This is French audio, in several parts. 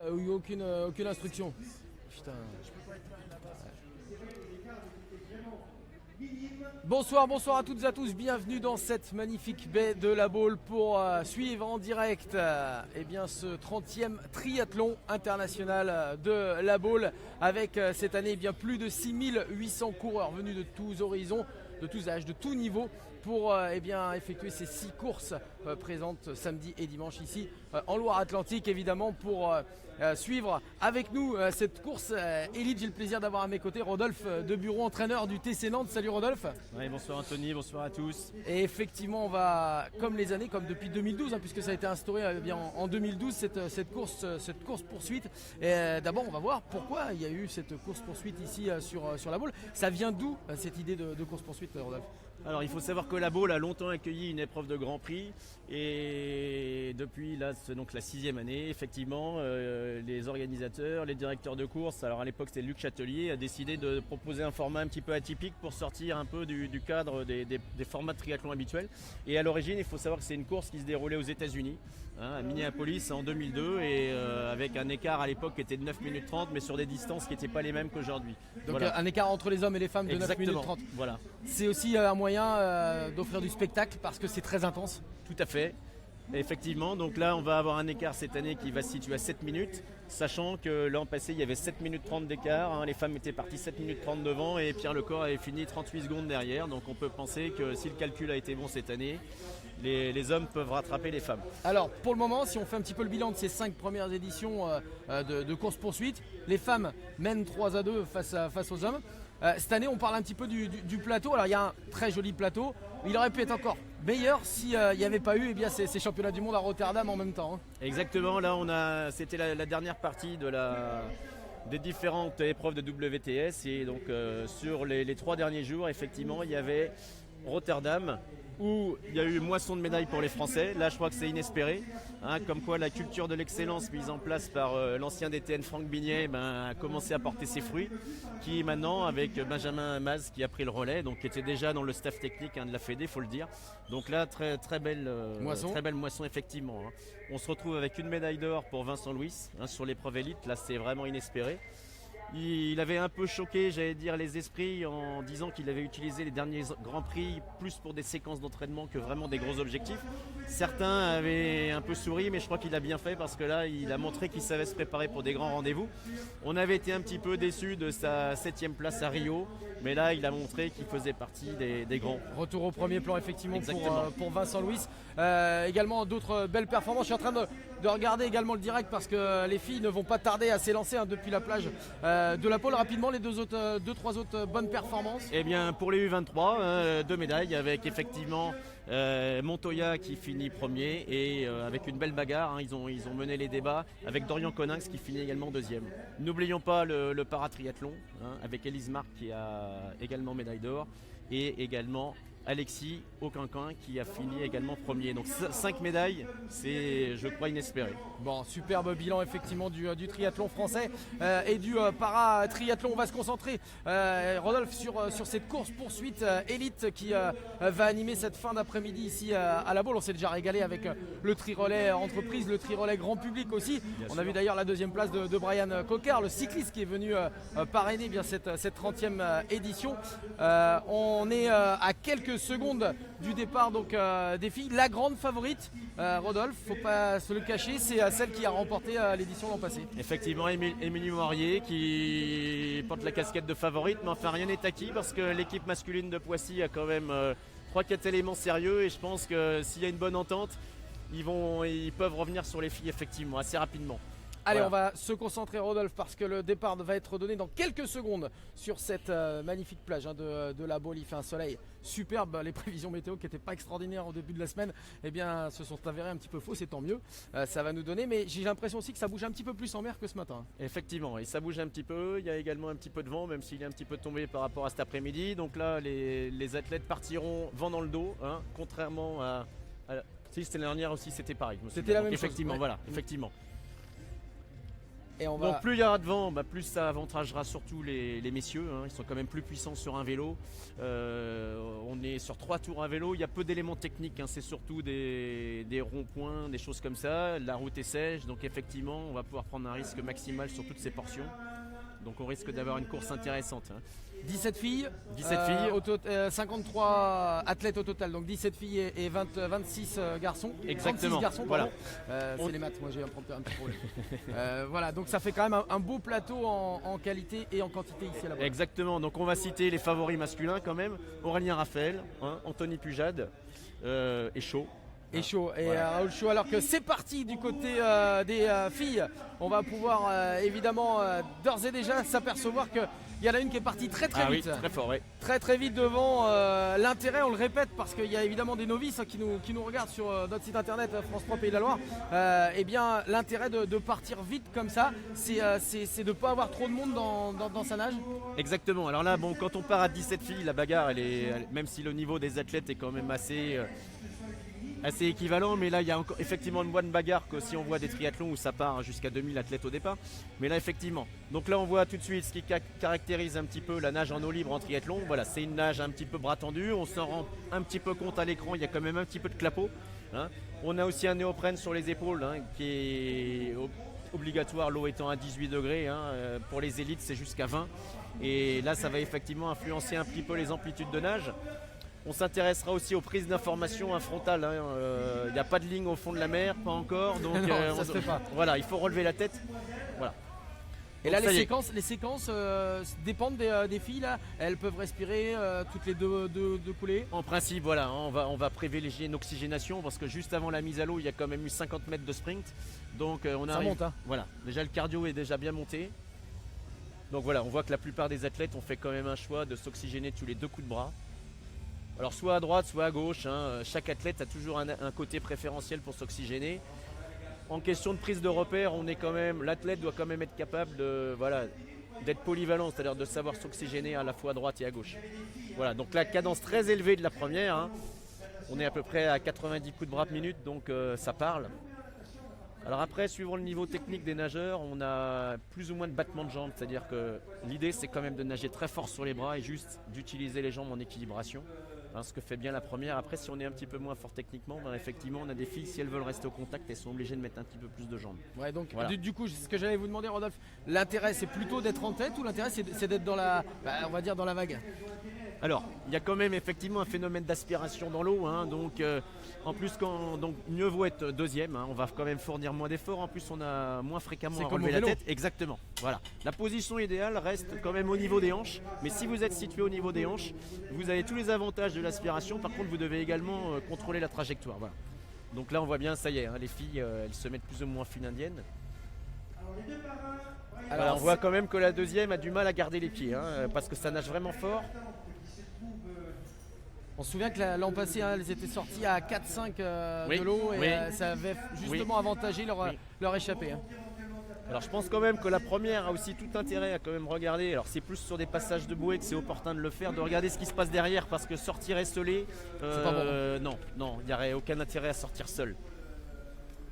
Aucune instruction. Putain. Bonsoir à toutes et à tous, bienvenue dans cette magnifique baie de la Baule pour suivre en direct ce 30e triathlon international de la Baule avec cette année plus de 6800 coureurs venus de tous horizons, de tous âges, de tous niveaux pour effectuer ces 6 courses présentes samedi et dimanche ici en Loire-Atlantique, évidemment pour suivre avec nous cette course élite. J'ai le plaisir d'avoir à mes côtés Rodolphe Deburon, entraîneur du TC Nantes. Salut Rodolphe. Oui, bonsoir Anthony, bonsoir à tous. Et effectivement on va, comme les années, comme depuis 2012 puisque ça a été instauré en 2012 cette course poursuite. Et d'abord on va voir pourquoi il y a eu cette course poursuite ici sur la Baule. Ça vient d'où cette idée de course poursuite, Rodolphe? Alors il faut savoir que la Baule a longtemps accueilli une épreuve de Grand Prix et depuis là c'est donc la 6e année effectivement les organisateurs, les directeurs de course, alors à l'époque c'était Luc Châtelier, a décidé de proposer un format un petit peu atypique pour sortir un peu du cadre des formats de triathlon habituels. Et à l'origine il faut savoir que c'est une course qui se déroulait aux États-Unis, à Minneapolis en 2002 et avec un écart à l'époque qui était de 9 minutes 30 mais sur des distances qui n'étaient pas les mêmes qu'aujourd'hui. Donc voilà. Un écart entre les hommes et les femmes de 9 minutes 30. Voilà. C'est aussi un moyen d'offrir du spectacle parce que c'est très intense. Tout à fait. Effectivement, donc là on va avoir un écart cette année qui va se situer à 7 minutes, sachant que l'an passé il y avait 7 minutes 30 d'écart, les femmes étaient parties 7 minutes 30 devant et Pierre Lecor avait fini 38 secondes derrière, donc on peut penser que si le calcul a été bon cette année, les hommes peuvent rattraper les femmes. Alors pour le moment, si on fait un petit peu le bilan de ces 5 premières éditions de course-poursuite, les femmes mènent 3-2 face aux hommes. Cette année on parle un petit peu du plateau. Alors il y a un très joli plateau, il aurait pu être encore meilleur s'il n'y avait pas eu ces championnats du monde à Rotterdam en même temps. Exactement, là c'était la dernière partie des différentes épreuves de WTS et donc sur les 3 derniers jours effectivement il y avait Rotterdam où il y a eu moisson de médailles pour les Français. Là je crois que c'est inespéré, comme quoi la culture de l'excellence mise en place par l'ancien DTN Franck Bignet a commencé à porter ses fruits, qui maintenant avec Benjamin Maz qui a pris le relais, donc qui était déjà dans le staff technique de la Fédé, faut le dire. Donc là très belle moisson effectivement. On se retrouve avec une médaille d'or pour Vincent Louis sur l'épreuve élite, là c'est vraiment inespéré. Il avait un peu choqué, j'allais dire, les esprits en disant qu'il avait utilisé les derniers Grands Prix plus pour des séquences d'entraînement que vraiment des gros objectifs. Certains avaient un peu souri, mais je crois qu'il a bien fait parce que là, il a montré qu'il savait se préparer pour des grands rendez-vous. On avait été un petit peu déçus de sa 7e place à Rio, mais là, il a montré qu'il faisait partie des grands. Retour au premier plan, effectivement, pour Vincent Louis. Également, d'autres belles performances. Je suis en train de regarder également le direct parce que les filles ne vont pas tarder à s'élancer depuis la plage de la Baule. Rapidement, les 2-3 autres bonnes performances. Eh bien, pour les U23, 2 médailles avec effectivement Montoya qui finit premier et avec une belle bagarre. Ils ont mené les débats avec Dorian Coninx qui finit également 2e. N'oublions pas le paratriathlon avec Elise Marc qui a également médaille d'or et également Alexis Auquinquin qui a fini également premier. Donc 5 médailles, c'est je crois inespéré. Bon, superbe bilan effectivement du triathlon français et du para-triathlon. On va se concentrer, Rodolphe, sur cette course poursuite élite qui va animer cette fin d'après-midi ici à la Baule. On s'est déjà régalé avec le tri-relais entreprise, le tri-relais grand public aussi. On a vu d'ailleurs la 2e place de Brian Cocker, le cycliste qui est venu parrainer cette 30e édition. On est à quelques secondes du départ des filles. La grande favorite, Rodolphe, faut pas se le cacher, c'est celle qui a remporté l'édition l'an passé. Effectivement, Émilie Moirier qui porte la casquette de favorite, mais enfin rien n'est acquis parce que l'équipe masculine de Poissy a quand même 3-4 éléments sérieux et je pense que s'il y a une bonne entente, ils peuvent revenir sur les filles effectivement assez rapidement. Allez, voilà. On va se concentrer, Rodolphe, parce que le départ va être donné dans quelques secondes sur cette magnifique plage de la Baule. Il fait un soleil superbe. Les prévisions météo qui n'étaient pas extraordinaires au début de la semaine, se sont avérées un petit peu fausses, et tant mieux. Ça va nous donner, mais j'ai l'impression aussi que ça bouge un petit peu plus en mer que ce matin. Effectivement, et ça bouge un petit peu. Il y a également un petit peu de vent, même s'il est un petit peu tombé par rapport à cet après-midi. Donc là, les athlètes partiront vent dans le dos, contrairement à si c'était l'année dernière aussi, c'était pareil. C'était la même chose. Effectivement, Ouais. voilà, effectivement. Et on Donc plus il y aura de vent, plus ça avantagera surtout les messieurs, hein. Ils sont quand même plus puissants sur un vélo. On est sur 3 tours à vélo, il y a peu d'éléments techniques, hein. C'est surtout des ronds-points, des choses comme ça. La route est sèche, donc effectivement on va pouvoir prendre un risque maximal sur toutes ces portions. Donc on risque d'avoir une course intéressante, hein. 17 filles, 17 filles. 53 athlètes au total, donc 17 filles et 26 garçons. Exactement. 36 garçons, Voilà. C'est les maths, moi j'ai un petit problème. Voilà, donc ça fait quand même un beau plateau en qualité et en quantité ici à la base. Exactement, donc on va citer les favoris masculins quand même. Aurélien Raphaël, hein, Anthony Pujade et Chaud. Et chaud, et Raoul Chaud, alors que c'est parti du côté des filles. On va pouvoir évidemment d'ores et déjà s'apercevoir qu'il y en a une qui est partie très vite. Oui, très fort, oui. Très vite devant. L'intérêt, on le répète, parce qu'il y a évidemment des novices qui nous regardent sur notre site internet France 3 Pays de la Loire. Eh bien, l'intérêt de partir vite comme ça, c'est de ne pas avoir trop de monde dans sa nage. Exactement, alors là, bon, quand on part à 17 filles, la bagarre, même si le niveau des athlètes est quand même assez équivalent, mais là il y a encore effectivement une bonne bagarre que si on voit des triathlons où ça part jusqu'à 2000 athlètes au départ. Mais là effectivement, donc là on voit tout de suite ce qui caractérise un petit peu la nage en eau libre en triathlon. Voilà, c'est une nage un petit peu bras tendu, on s'en rend un petit peu compte à l'écran, il y a quand même un petit peu de clapot, hein. On a aussi un néoprène sur les épaules, hein, qui est obligatoire, l'eau étant à 18 degrés, hein. Pour les élites c'est jusqu'à 20, et là ça va effectivement influencer un petit peu les amplitudes de nage. On s'intéressera aussi aux prises d'informations frontales, hein. Il n'y a pas de ligne au fond de la mer, pas encore, donc non, ça se fait pas. Voilà, il faut relever la tête. Voilà. Et donc, là les séquences dépendent des filles là. Elles peuvent respirer toutes les deux coulées. En principe, voilà, hein, on va privilégier une oxygénation parce que juste avant la mise à l'eau, il y a quand même eu 50 mètres de sprint. Donc on ça arrive. monte, hein. Voilà, déjà le cardio est déjà bien monté. Donc voilà, on voit que la plupart des athlètes ont fait quand même un choix de s'oxygéner tous les 2 coups de bras. Alors soit à droite, soit à gauche, hein. Chaque athlète a toujours un côté préférentiel pour s'oxygéner. En question de prise de repère, l'athlète doit quand même être capable d'être polyvalent, c'est-à-dire de savoir s'oxygéner à la fois à droite et à gauche. Voilà, donc la cadence très élevée de la première, hein. On est à peu près à 90 coups de bras par minute, donc ça parle. Alors après, suivant le niveau technique des nageurs, on a plus ou moins de battements de jambes, c'est-à-dire que l'idée c'est quand même de nager très fort sur les bras et juste d'utiliser les jambes en équilibration. Hein, ce que fait bien la première. Après, si on est un petit peu moins fort techniquement, effectivement, on a des filles, si elles veulent rester au contact, elles sont obligées de mettre un petit peu plus de jambes. Ouais, donc voilà. du coup, ce que j'allais vous demander, Rodolphe, l'intérêt c'est plutôt d'être en tête ou l'intérêt c'est d'être dans la, on va dire dans la vague? Alors, il y a quand même effectivement un phénomène d'aspiration dans l'eau, hein, donc en plus, donc mieux vaut être deuxième, hein, on va quand même fournir moins d'efforts, en plus on a moins fréquemment à relever la tête. Exactement, voilà. La position idéale reste quand même au niveau des hanches, mais si vous êtes situé au niveau des hanches, vous avez tous les avantages de l'aspiration, par contre vous devez également contrôler la trajectoire. Voilà. Donc là on voit bien, ça y est, hein, les filles elles se mettent plus ou moins fine indienne. Alors on voit quand même que la deuxième a du mal à garder les pieds, hein, parce que ça nage vraiment fort. On se souvient que l'an passé, hein, elles étaient sorties à 4-5 oui, de l'eau et oui, ça avait justement avantagé leur échappée. Hein. Alors je pense quand même que la première a aussi tout intérêt à quand même regarder. Alors c'est plus sur des passages de bouée que c'est opportun de le faire, de regarder ce qui se passe derrière, parce que sortir esselé, c'est pas bon. Non, il n'y aurait aucun intérêt à sortir seul.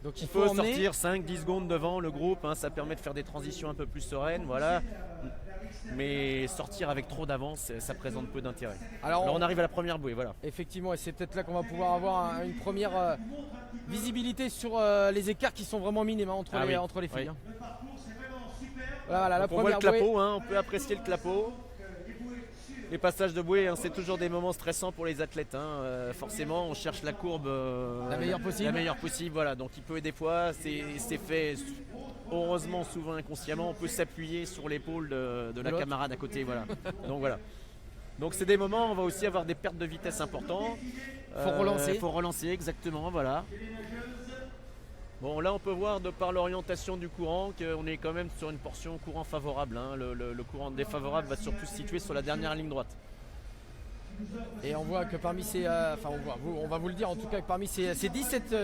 Donc il faut sortir 5-10 secondes devant le groupe, hein, ça permet de faire des transitions un peu plus sereines, voilà. Mais sortir avec trop d'avance, ça présente peu d'intérêt. Alors on arrive à la première bouée, voilà. Effectivement, et c'est peut-être là qu'on va pouvoir avoir une première visibilité sur les écarts qui sont vraiment minimes, hein, entre les filles. Oui. Hein. Voilà, la on voit le première clapot, hein, on peut apprécier le clapot. Les passages de bouée, hein, c'est toujours des moments stressants pour les athlètes, hein. Forcément, on cherche la courbe la meilleure possible. Voilà. Donc il peut des fois, c'est fait heureusement souvent inconsciemment, on peut s'appuyer sur l'épaule de la camarade à côté. Voilà. Donc voilà. Donc c'est des moments où on va aussi avoir des pertes de vitesse importantes. Faut relancer, exactement, voilà. Bon, là on peut voir de par l'orientation du courant qu'on est quand même sur une portion courant favorable, hein. Le courant défavorable va surtout se situer sur la dernière ligne droite. Et on voit que parmi ces, on va vous le dire en tout cas, que parmi ces 17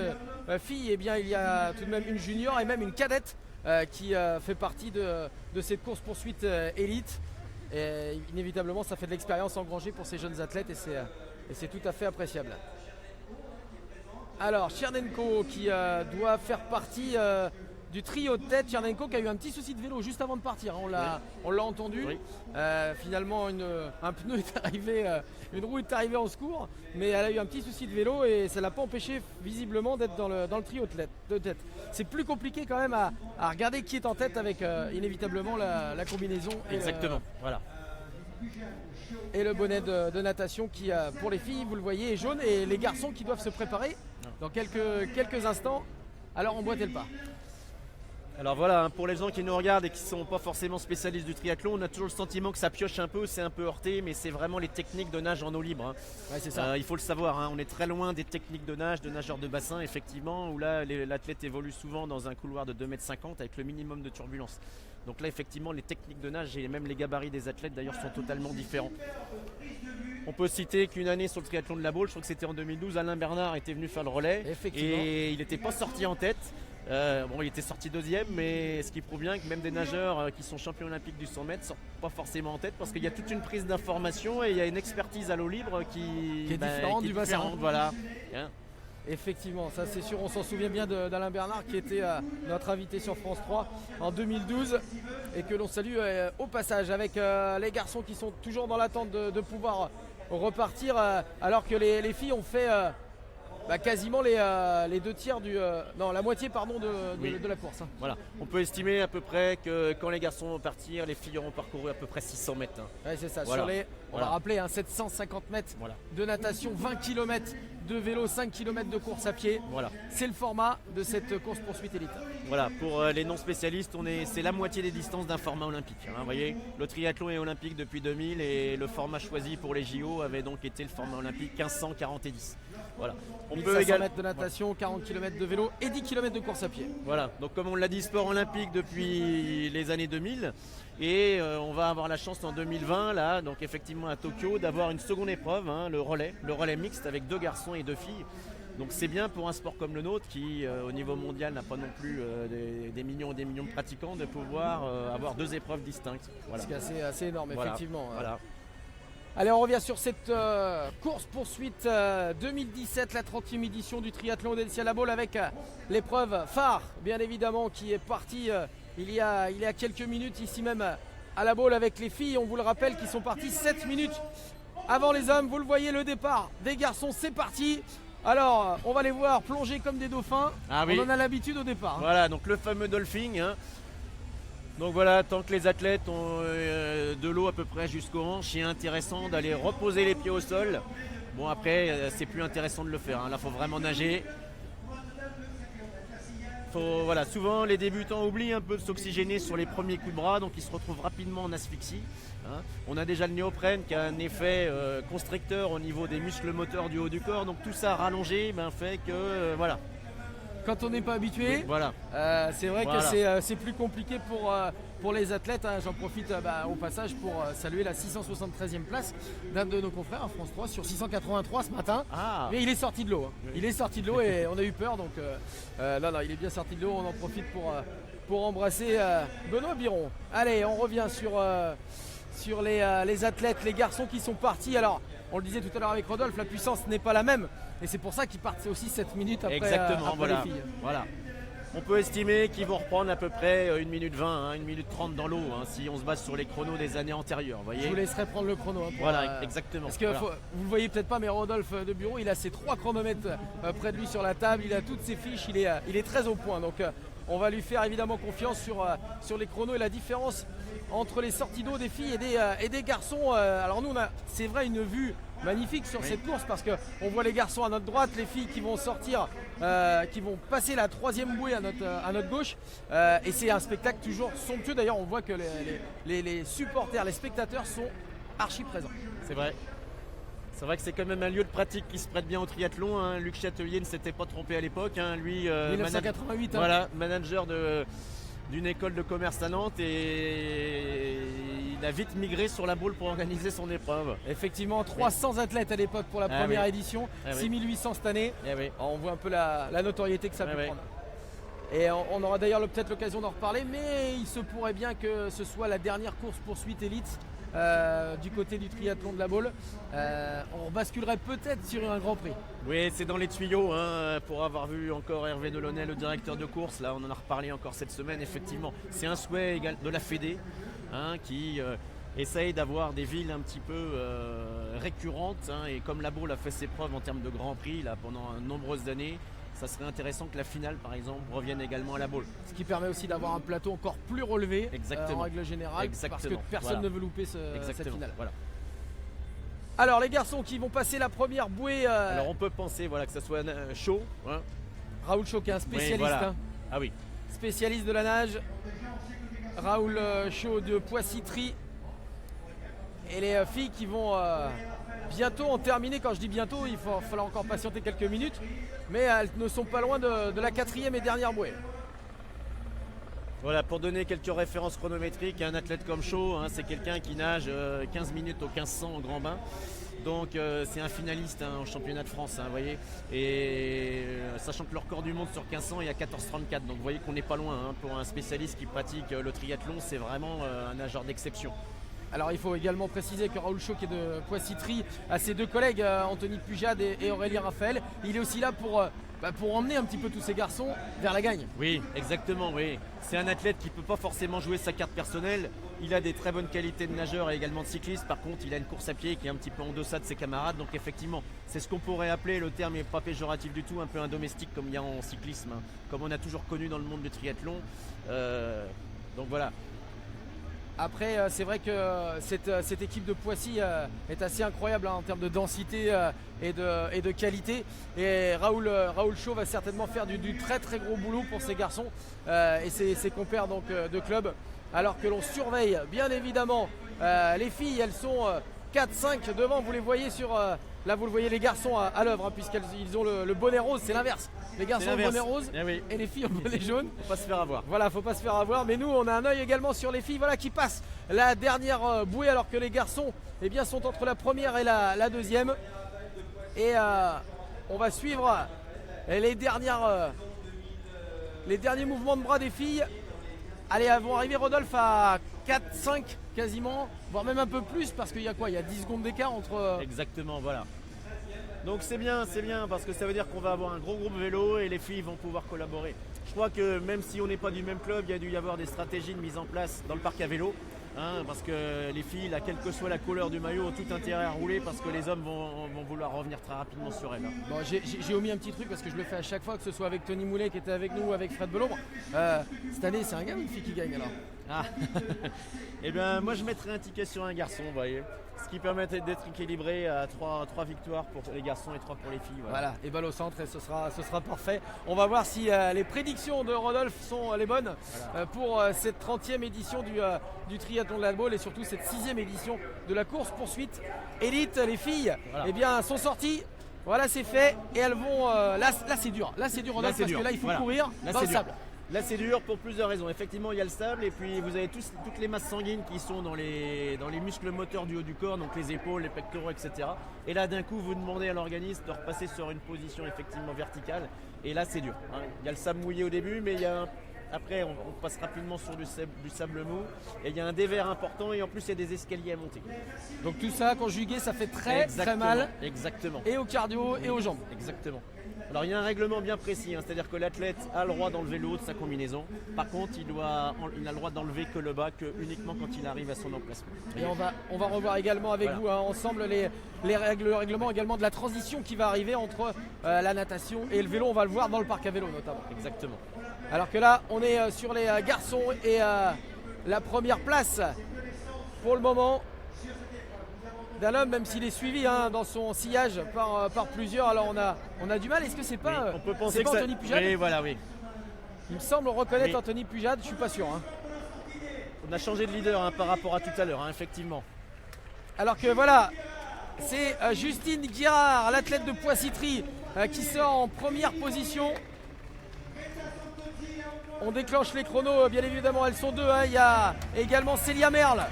filles, eh bien, il y a tout de même une junior et même une cadette qui fait partie de cette course-poursuite élite. Et inévitablement, ça fait de l'expérience engrangée pour ces jeunes athlètes et c'est tout à fait appréciable. Alors, Cherdenko qui doit faire partie du trio de tête, Tchernenko qui a eu un petit souci de vélo juste avant de partir, hein, on l'a entendu. Oui. Finalement un pneu est arrivé, une roue est arrivée en secours, mais elle a eu un petit souci de vélo et ça ne l'a pas empêché visiblement d'être dans le trio de tête. C'est plus compliqué quand même à regarder qui est en tête avec inévitablement la combinaison. Exactement, voilà. Et le bonnet de natation qui, pour les filles, vous le voyez, est jaune, et les garçons qui doivent se préparer dans quelques instants. Alors emboîtez le pas. Alors voilà, hein, pour les gens qui nous regardent et qui ne sont pas forcément spécialistes du triathlon, on a toujours le sentiment que ça pioche un peu, c'est un peu heurté, mais c'est vraiment les techniques de nage en eau libre. Hein. Ouais, c'est ça. Il faut le savoir, hein, on est très loin des techniques de nage, de nageurs de bassin, effectivement, où là l'athlète évolue souvent dans un couloir de 2,50 m avec le minimum de turbulence. Donc là, effectivement, les techniques de nage et même les gabarits des athlètes d'ailleurs sont totalement différents. On peut citer qu'une année sur le triathlon de la Baule, je crois que c'était en 2012, Alain Bernard était venu faire le relais et il n'était pas sorti en tête. Il était sorti deuxième, mais ce qui prouve bien que même des nageurs qui sont champions olympiques du 100 mètres ne sortent pas forcément en tête parce qu'il y a toute une prise d'information et il y a une expertise à l'eau libre qui est différente du bassin. Voilà. Effectivement, ça c'est sûr, on s'en souvient bien d'Alain Bernard qui était notre invité sur France 3 en 2012 et que l'on salue au passage avec les garçons qui sont toujours dans l'attente de pouvoir repartir alors que les filles ont fait quasiment les deux tiers la moitié de la course. Hein. Voilà, on peut estimer à peu près que quand les garçons vont partir, les filles auront parcouru à peu près 600 mètres. Hein. Ouais, c'est ça, voilà. On va rappeler 750 mètres de natation, 20 km de vélo, 5 km de course à pied. Voilà. C'est le format de cette course poursuite élite. Voilà, pour les non spécialistes, c'est la moitié des distances d'un format olympique. Hein, vous voyez, le triathlon est olympique depuis 2000 et le format choisi pour les JO avait donc été le format olympique 1500, 40 et 10. Voilà. On peut 1500 mètres de natation, 40 km de vélo et 10 km de course à pied. Voilà, donc comme on l'a dit, sport olympique depuis les années 2000 et on va avoir la chance en 2020, là, donc effectivement à Tokyo, d'avoir une seconde épreuve, hein, le relais mixte avec 2 garçons et 2 filles. Donc c'est bien pour un sport comme le nôtre qui au niveau mondial n'a pas non plus des millions et des millions de pratiquants de pouvoir avoir 2 épreuves distinctes. Voilà. C'est assez énorme, effectivement. Voilà. Allez, on revient sur cette course-poursuite 2017, la 30e édition du triathlon d'Elcia La Baule avec l'épreuve phare, bien évidemment, qui est partie il y a quelques minutes ici même à La Baule avec les filles. On vous le rappelle, qui sont parties 7 minutes avant les hommes. Vous le voyez, le départ des garçons, c'est parti. Alors, on va les voir plonger comme des dauphins. On en a l'habitude au départ. Voilà, donc le fameux dolphin. Hein. Donc voilà, tant que les athlètes ont de l'eau à peu près jusqu'aux hanches, c'est intéressant d'aller reposer les pieds au sol. Bon, après, c'est plus intéressant de le faire. Hein. Là, il faut vraiment nager. Souvent, les débutants oublient un peu de s'oxygéner sur les premiers coups de bras, donc ils se retrouvent rapidement en asphyxie. Hein. On a déjà le néoprène qui a un effet constricteur au niveau des muscles moteurs du haut du corps, donc tout ça rallongé fait que Quand on n'est pas habitué, c'est vrai que c'est plus compliqué pour les athlètes. Hein. J'en profite au passage pour saluer la 673e place d'un de nos confrères à France 3 sur 683 ce matin. Mais il est sorti de l'eau. Hein. Il est sorti de l'eau et on a eu peur. Donc non, il est bien sorti de l'eau. On en profite pour embrasser Benoît Biron. Allez, on revient sur les athlètes, les garçons qui sont partis. Alors, on le disait tout à l'heure avec Rodolphe, la puissance n'est pas la même. Et c'est pour ça qu'ils partent aussi 7 minutes après, les filles. Voilà. On peut estimer qu'ils vont reprendre à peu près 1 minute 20, 1 minute 30 dans l'eau, si on se base sur les chronos des années antérieures. Voyez. Je vous laisserai prendre le chrono. Exactement. Parce que vous ne le voyez peut-être pas, mais Rodolphe de Bureau, il a ses 3 chronomètres près de lui sur la table, il a toutes ses fiches, il est très au point. Donc on va lui faire évidemment confiance sur les chronos et la différence entre les sorties d'eau des filles et des garçons. Alors nous, on a, c'est vrai, une vue magnifique sur cette course parce qu'on voit les garçons à notre droite, les filles qui vont sortir, qui vont passer la 3e bouée à notre gauche. Et c'est un spectacle toujours somptueux. D'ailleurs, on voit que les supporters, les spectateurs sont archi présents. C'est vrai. C'est vrai que c'est quand même un lieu de pratique qui se prête bien au triathlon. Hein. Luc Châtelier ne s'était pas trompé à l'époque. Hein. Lui, 1988. Manager d'une école de commerce à Nantes et il a vite migré sur la Baule pour organiser son épreuve. Effectivement, 300 athlètes à l'époque pour la première édition, 6800 cette année. On voit un peu la notoriété que ça peut prendre. Et on aura d'ailleurs peut-être l'occasion d'en reparler, mais il se pourrait bien que ce soit la dernière course-poursuite élite du côté du triathlon de la Baule. On basculerait peut-être sur un Grand Prix. Oui, c'est dans les tuyaux, hein, pour avoir vu encore Hervé Delaunay, le directeur de course. Là, on en a reparlé encore cette semaine, effectivement. C'est un souhait de la Fédé, hein, qui essaye d'avoir des villes un petit peu récurrentes, hein, et comme la Baule a fait ses preuves en termes de Grand Prix là, pendant de nombreuses années, ça serait intéressant que la finale, par exemple, revienne également à la Baule. Ce qui permet aussi d'avoir un plateau encore plus relevé, en règle générale, parce que personne ne veut louper cette finale. Voilà. Alors les garçons qui vont passer la première bouée. Alors on peut penser que ça soit chaud. Hein. Raoul Chaud qui est un spécialiste. Oui, voilà. Ah oui. Spécialiste de la nage. Raoul Chaud de Poissy-Tri. Et les filles qui vont bientôt en terminer. Quand je dis bientôt, il va falloir encore patienter quelques minutes. Mais elles ne sont pas loin de la 4e et dernière bouée. Voilà, pour donner quelques références chronométriques, un athlète comme Chaud, hein, c'est quelqu'un qui nage 15 minutes au 1500 en grand bain. Donc c'est un finaliste, hein, au championnat de France, hein, vous voyez. Et sachant que le record du monde sur 1500 est à 14,34. Donc vous voyez qu'on n'est pas loin, hein, pour un spécialiste qui pratique le triathlon, c'est vraiment un nageur d'exception. Alors il faut également préciser que Raoul Chaud qui est de Poissy-Tri a ses deux collègues Anthony Pujade et Aurélien Raphaël. Il est aussi là pour emmener un petit peu tous ces garçons vers la gagne. Oui, exactement, oui. C'est un athlète qui ne peut pas forcément jouer sa carte personnelle. Il a des très bonnes qualités de nageur et également de cycliste. Par contre, il a une course à pied qui est un petit peu en deçà de ses camarades. Donc effectivement, c'est ce qu'on pourrait appeler, le terme n'est pas péjoratif du tout, un peu un domestique comme il y a en cyclisme, hein, comme on a toujours connu dans le monde du triathlon. Donc voilà. Après, c'est vrai que cette équipe de Poissy est assez incroyable, hein, en termes de densité et de qualité. Et Raoul Chaud va certainement faire du très très gros boulot pour ces garçons et ses compères donc, de club. Alors que l'on surveille bien évidemment les filles, elles sont 4-5 devant, vous les voyez là vous le voyez les garçons à l'œuvre, hein, puisqu'ils ont le bonnet rose, c'est l'inverse. Les garçons ont le bonnet rose et les filles ont le bonnet jaune. Faut pas se faire avoir. Voilà, faut pas se faire avoir. Mais nous, on a un œil également sur les filles, qui passent la dernière bouée, alors que les garçons, sont entre la première et la deuxième. Et on va suivre les derniers mouvements de bras des filles. Allez, elles vont arriver, Rodolphe, à 4-5 quasiment, voire même un peu plus, parce qu'il y a quoi ? Il y a 10 secondes d'écart entre... Exactement, voilà. Donc c'est bien, parce que ça veut dire qu'on va avoir un gros groupe vélo et les filles vont pouvoir collaborer. Je crois que même si on n'est pas du même club, il y a dû y avoir des stratégies de mise en place dans le parc à vélo, hein, parce que les filles, là, quelle que soit la couleur du maillot, ont tout intérêt à rouler parce que les hommes vont vouloir revenir très rapidement sur elles. Hein. Bon, j'ai omis un petit truc parce que je le fais à chaque fois, que ce soit avec Tony Moulet qui était avec nous ou avec Fred Belombre. Cette année, c'est un gars ou une fille qui gagne alors ? Ah. Eh bien, moi je mettrais un ticket sur un garçon, vous voyez. Ce qui permet d'être équilibré à 3 victoires pour les garçons et 3 pour les filles. Voilà, et balle au centre, et ce sera parfait. On va voir si les prédictions de Rodolphe sont les bonnes, pour cette 30e édition du triathlon de la Baule et surtout cette 6e édition de la course poursuite élite. Les filles sont sorties. Voilà, c'est fait et elles vont. Là c'est dur. Là c'est dur, Rodolphe, parce que là il faut courir dans le sable. Là c'est dur pour plusieurs raisons. Effectivement il y a le sable et puis vous avez toutes les masses sanguines qui sont dans les muscles moteurs du haut du corps, donc les épaules, les pectoraux, etc. Et là d'un coup vous demandez à l'organisme de repasser sur une position effectivement verticale et là c'est dur, hein. Il y a le sable mouillé au début mais après on passe rapidement sur du sable mou et il y a un dévers important et en plus il y a des escaliers à monter. Donc tout ça conjugué ça fait très mal. Exactement. Et au cardio et aux jambes. Exactement. Alors il y a un règlement bien précis, hein, c'est-à-dire que l'athlète a le droit d'enlever le haut de sa combinaison. Par contre, il a le droit d'enlever que le bas, uniquement quand il arrive à son emplacement. Et on va revoir également avec vous, hein, ensemble le règlement également de la transition qui va arriver entre la natation et le vélo. On va le voir dans le parc à vélo notamment. Exactement. Alors que là, on est sur les garçons et la première place pour le moment d'un homme, même s'il est suivi, hein, dans son sillage par plusieurs. Alors on a du mal. Est-ce que c'est pas, on peut penser que Anthony Pujade ? Oui, voilà, oui. Il me semble reconnaître Anthony Pujade, je suis pas sûr. Hein. On a changé de leader, hein, par rapport à tout à l'heure, hein, effectivement. Alors que voilà, c'est Justine Guirard, l'athlète de Poissy-Tri, qui sort en première position. On déclenche les chronos, bien évidemment, elles sont deux. Hein. Il y a également Célia Merle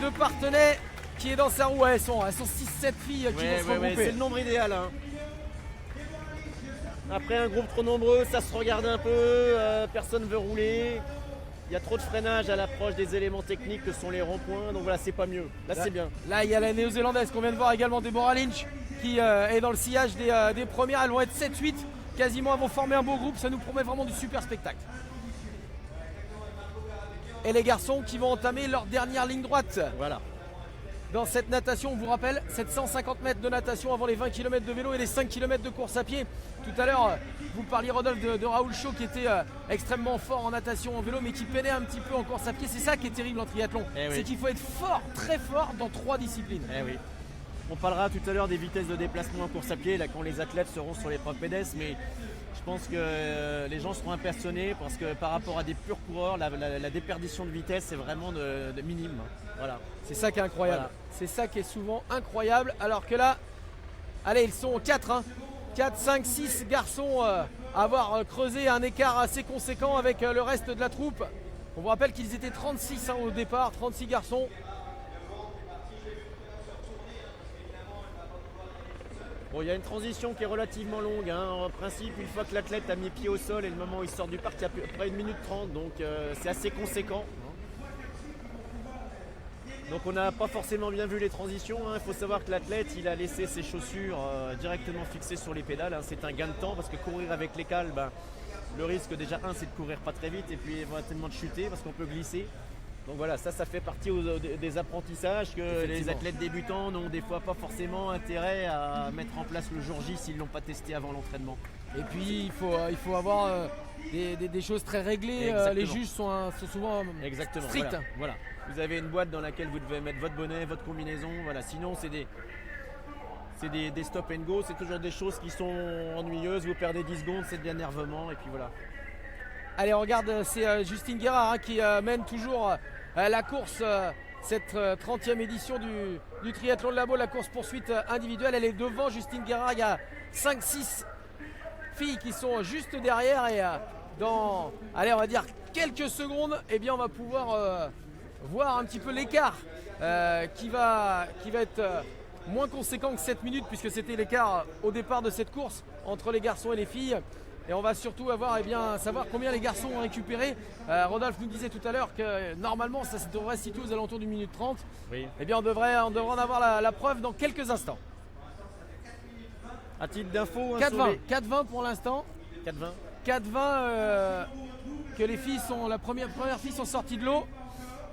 de Parthenay qui est dans sa roue. Elles sont 6-7 filles qui vont se regrouper. C'est le nombre idéal. Hein. Après un groupe trop nombreux, ça se regarde un peu, personne ne veut rouler. Il y a trop de freinage à l'approche des éléments techniques que sont les ronds-points, donc voilà, c'est pas mieux. Là, c'est bien. Là, il y a la néo-zélandaise qu'on vient de voir également, Deborah Lynch, qui est dans le sillage des premières. Elles vont être 7-8, quasiment, elles vont former un beau groupe. Ça nous promet vraiment du super spectacle. Et les garçons qui vont entamer leur dernière ligne droite. Voilà. Dans cette natation, on vous rappelle, 750 mètres de natation avant les 20 km de vélo et les 5 km de course à pied. Tout à l'heure, vous parliez, Rodolphe, de Raoul Chaud qui était extrêmement fort en natation, en vélo, mais qui peinait un petit peu en course à pied. C'est ça qui est terrible en triathlon. C'est qu'il faut être fort, très fort dans 3 disciplines. Oui. On parlera tout à l'heure des vitesses de déplacement en course à pied, là, quand les athlètes seront sur l'épreuve pédestre, mais je pense que les gens seront impressionnés parce que par rapport à des purs coureurs, la déperdition de vitesse est vraiment de minime. Voilà. C'est ça qui est incroyable. Voilà. C'est ça qui est souvent incroyable. Alors que là, allez, ils sont 4, 4, 5, 6 garçons à avoir creusé un écart assez conséquent avec le reste de la troupe. On vous rappelle qu'ils étaient 36 au départ, 36 garçons. Bon, il y a une transition qui est relativement longue. En principe, une fois que l'athlète a mis pied au sol et le moment où il sort du parc, il y a à peu près 1 minute 30. Donc c'est assez conséquent. Donc on n'a pas forcément bien vu les transitions. Il faut savoir que l'athlète, il a laissé ses chaussures directement fixées sur les pédales. C'est un gain de temps parce que courir avec les cales, le risque déjà, c'est de courir pas très vite et puis éventuellement de chuter parce qu'on peut glisser. Donc voilà, ça fait partie des apprentissages que les athlètes débutants n'ont des fois pas forcément intérêt à mettre en place le jour J s'ils ne l'ont pas testé avant l'entraînement. Et puis il faut avoir des choses très réglées. Les juges sont souvent stricts. Voilà. Vous avez une boîte dans laquelle vous devez mettre votre bonnet, votre combinaison. Voilà. Sinon, c'est des stop and go. C'est toujours des choses qui sont ennuyeuses. Vous perdez 10 secondes, c'est de l'énervement. Et puis voilà. Allez, on regarde, c'est Justine Guérard qui mène toujours la course, cette 30e édition du triathlon de Labo, la course poursuite individuelle. Elle est devant Justine Guérard. Il y a 5-6 filles qui sont juste derrière. Et dans, allez, on va dire quelques secondes, eh bien, on va pouvoir voir un petit peu l'écart qui va être moins conséquent que 7 minutes, puisque c'était l'écart au départ de cette course entre les garçons et les filles. Et on va surtout savoir combien les garçons ont récupéré. Rodolphe nous disait tout à l'heure que normalement ça devrait se situer aux alentours d'une minute 30. Oui. Eh bien on devrait en avoir la preuve dans quelques instants. À titre d'info, 4-20 pour l'instant. 4-20 que les filles la première fille sont sorties de l'eau.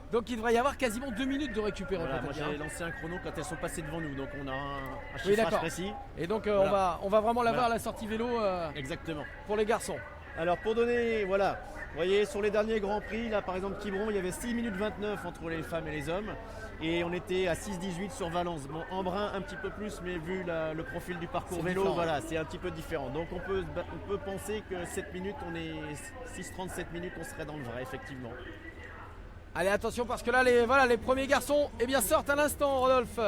Donc il devrait y avoir quasiment 2 minutes de récupérer. Voilà, moi j'ai lancé un chrono quand elles sont passées devant nous, donc on a un chiffrage précis. Et donc on va vraiment l'avoir à la sortie vélo. Exactement. Pour les garçons. Alors pour donner, voilà, vous voyez sur les derniers grands prix, là par exemple Quiberon, il y avait 6 minutes 29 entre les femmes et les hommes. Et on était à 6-18 sur Valence. Bon, Embrun un petit peu plus, mais vu le profil du parcours vélo, différent. Voilà, c'est un petit peu différent. Donc on peut penser que 7 minutes, on est 6-37 minutes, on serait dans le vrai, effectivement. Allez, attention parce que là, les premiers garçons sortent à l'instant, Rodolphe,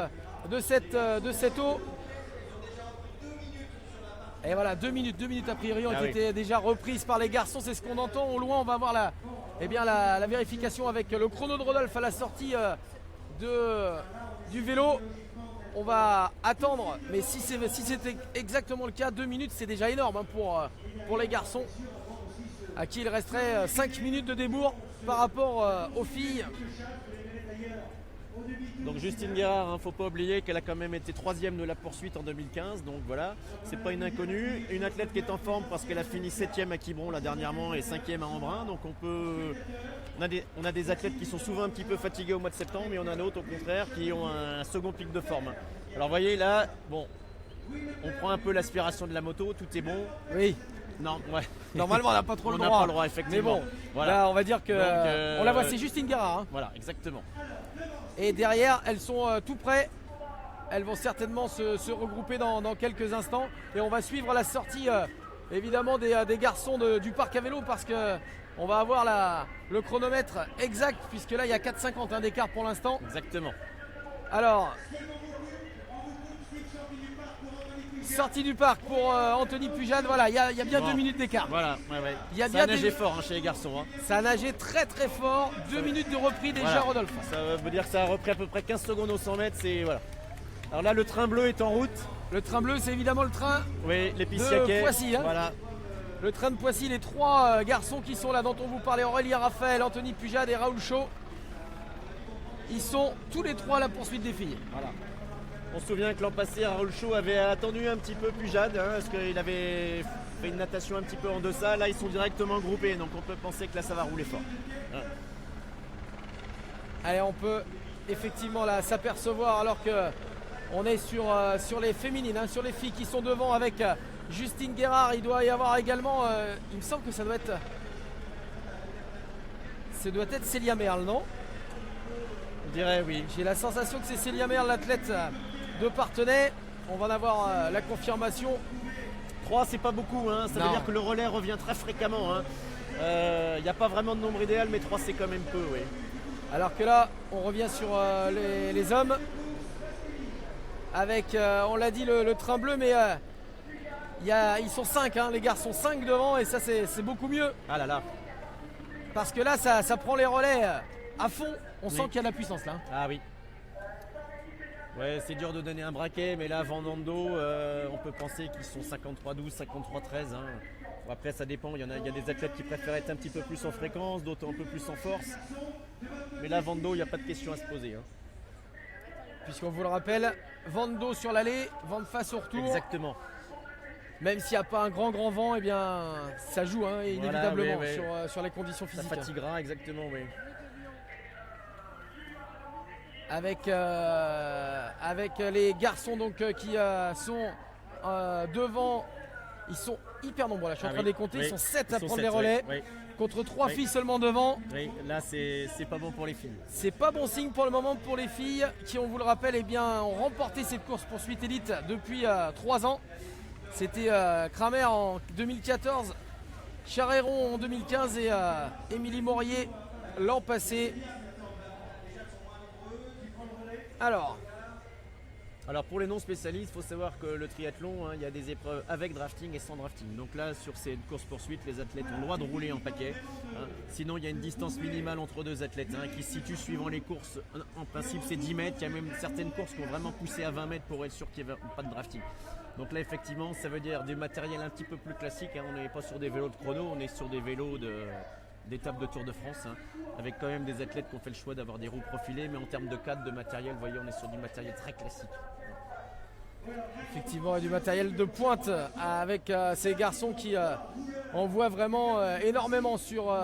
de cette eau. Et voilà, 2 minutes a priori ont été déjà reprises par les garçons. C'est ce qu'on entend au loin. On va avoir la vérification avec le chrono de Rodolphe à la sortie du vélo. On va attendre, mais si c'était exactement le cas, 2 minutes c'est déjà énorme pour les garçons, à qui il resterait 5 minutes de débours par rapport aux filles. Donc Justine Guérard, faut pas oublier qu'elle a quand même été 3e de la poursuite en 2015, donc voilà, c'est pas une inconnue. Une athlète qui est en forme parce qu'elle a fini 7e à Quiberon là dernièrement et 5e à Embrun, donc on a des athlètes qui sont souvent un petit peu fatigués au mois de septembre, mais on a d'autres au contraire qui ont un second pic de forme. Alors vous voyez là, bon, on prend un peu l'aspiration de la moto, tout est bon. Oui. Non, ouais. Normalement on n'a pas trop le droit. On n'a pas le droit, effectivement. Mais bon, voilà. Là on va dire que on la voit, c'est Justine Guérard. Voilà, exactement. Et derrière, elles sont tout près. Elles vont certainement se regrouper dans quelques instants. Et on va suivre la sortie évidemment des garçons du parc à vélo, parce qu'on va avoir le chronomètre exact, puisque là il y a 4,50 d'écart pour l'instant. Exactement. Alors, sortie du parc pour Anthony Pujade. Voilà, il y a bien 2 minutes d'écart. Voilà, ouais. Il y a ça a nagé fort chez les garçons. Ça a nagé très très fort. 2 minutes de repris déjà, voilà. Rodolphe. Ça veut dire que ça a repris à peu près 15 secondes au 100 mètres. Voilà. Alors là, le train bleu est en route. Le train bleu, c'est évidemment le train Oui, les de Pissiaquais. Poissy. Hein. Voilà. Le train de Poissy, les 3 garçons qui sont là, dont on vous parlait, Aurélien Raphaël, Anthony Pujade et Raoul Chaud. Ils sont tous les 3 à la poursuite des filles. Voilà. On se souvient que l'an passé, Raoul Chaud avait attendu un petit peu Pujade, hein, parce qu'il avait fait une natation un petit peu en deçà. Là, ils sont directement groupés, donc on peut penser que là, ça va rouler fort. Hein. Allez, on peut effectivement là s'apercevoir alors que on est sur les féminines, hein, sur les filles qui sont devant avec Justine Guérard. Il doit y avoir également, il me semble que ça doit être Célia Merle, non? On dirait oui. J'ai la sensation que c'est Célia Merle, l'athlète de Parthenay. On va en avoir la confirmation. 3, c'est pas beaucoup, hein. Ça veut dire que le relais revient très fréquemment. Il n'y a pas vraiment de nombre idéal, mais 3 c'est quand même peu, oui. Alors que là, on revient sur les hommes. Avec, on l'a dit, le train bleu, mais ils sont 5, hein, les garçons 5 devant, et ça c'est beaucoup mieux. Ah là là. Parce que là, ça prend les relais à fond. On sent qu'il y a de la puissance là. Ah oui. Ouais, c'est dur de donner un braquet, mais là, Vendando, on peut penser qu'ils sont 53-12, 53-13. Hein. Bon, après, ça dépend. Il y a des athlètes qui préfèrent être un petit peu plus en fréquence, d'autres un peu plus en force. Mais là, Vando, il n'y a pas de question à se poser. Hein. Puisqu'on vous le rappelle, Vando sur l'allée, vent de face au retour. Exactement. Même s'il n'y a pas un grand vent, eh bien, ça joue hein, inévitablement oui, oui. Sur les conditions physiques. Ça fatiguera, exactement, oui. Avec les garçons donc, qui sont devant. Ils sont hyper nombreux là, je suis en train de les compter, ils sont 7 à prendre les relais. Oui. Contre 3 filles seulement devant. Oui, là c'est pas bon pour les filles. C'est pas bon signe pour le moment pour les filles qui, on vous le rappelle, eh bien, ont remporté cette course poursuite élite depuis 3 ans. C'était Kramer en 2014, Charéron en 2015 et Émilie Morier l'an passé. Alors pour les non spécialistes, il faut savoir que le triathlon, hein, il y a des épreuves avec drafting et sans drafting. Donc là, sur ces courses poursuites, les athlètes ont le droit de rouler en paquet. Hein. Sinon, il y a une distance minimale entre 2 athlètes hein, qui se situe suivant les courses. En principe, c'est 10 mètres. Il y a même certaines courses qui ont vraiment poussé à 20 mètres pour être sûr qu'il n'y ait pas de drafting. Donc là, effectivement, ça veut dire du matériel un petit peu plus classique. Hein. On n'est pas sur des vélos de chrono, on est sur des vélos d'étape de Tour de France, hein, avec quand même des athlètes qui ont fait le choix d'avoir des roues profilées, mais en termes de cadre, de matériel, vous voyez, on est sur du matériel très classique. Effectivement, et du matériel de pointe avec ces garçons qui envoient vraiment énormément sur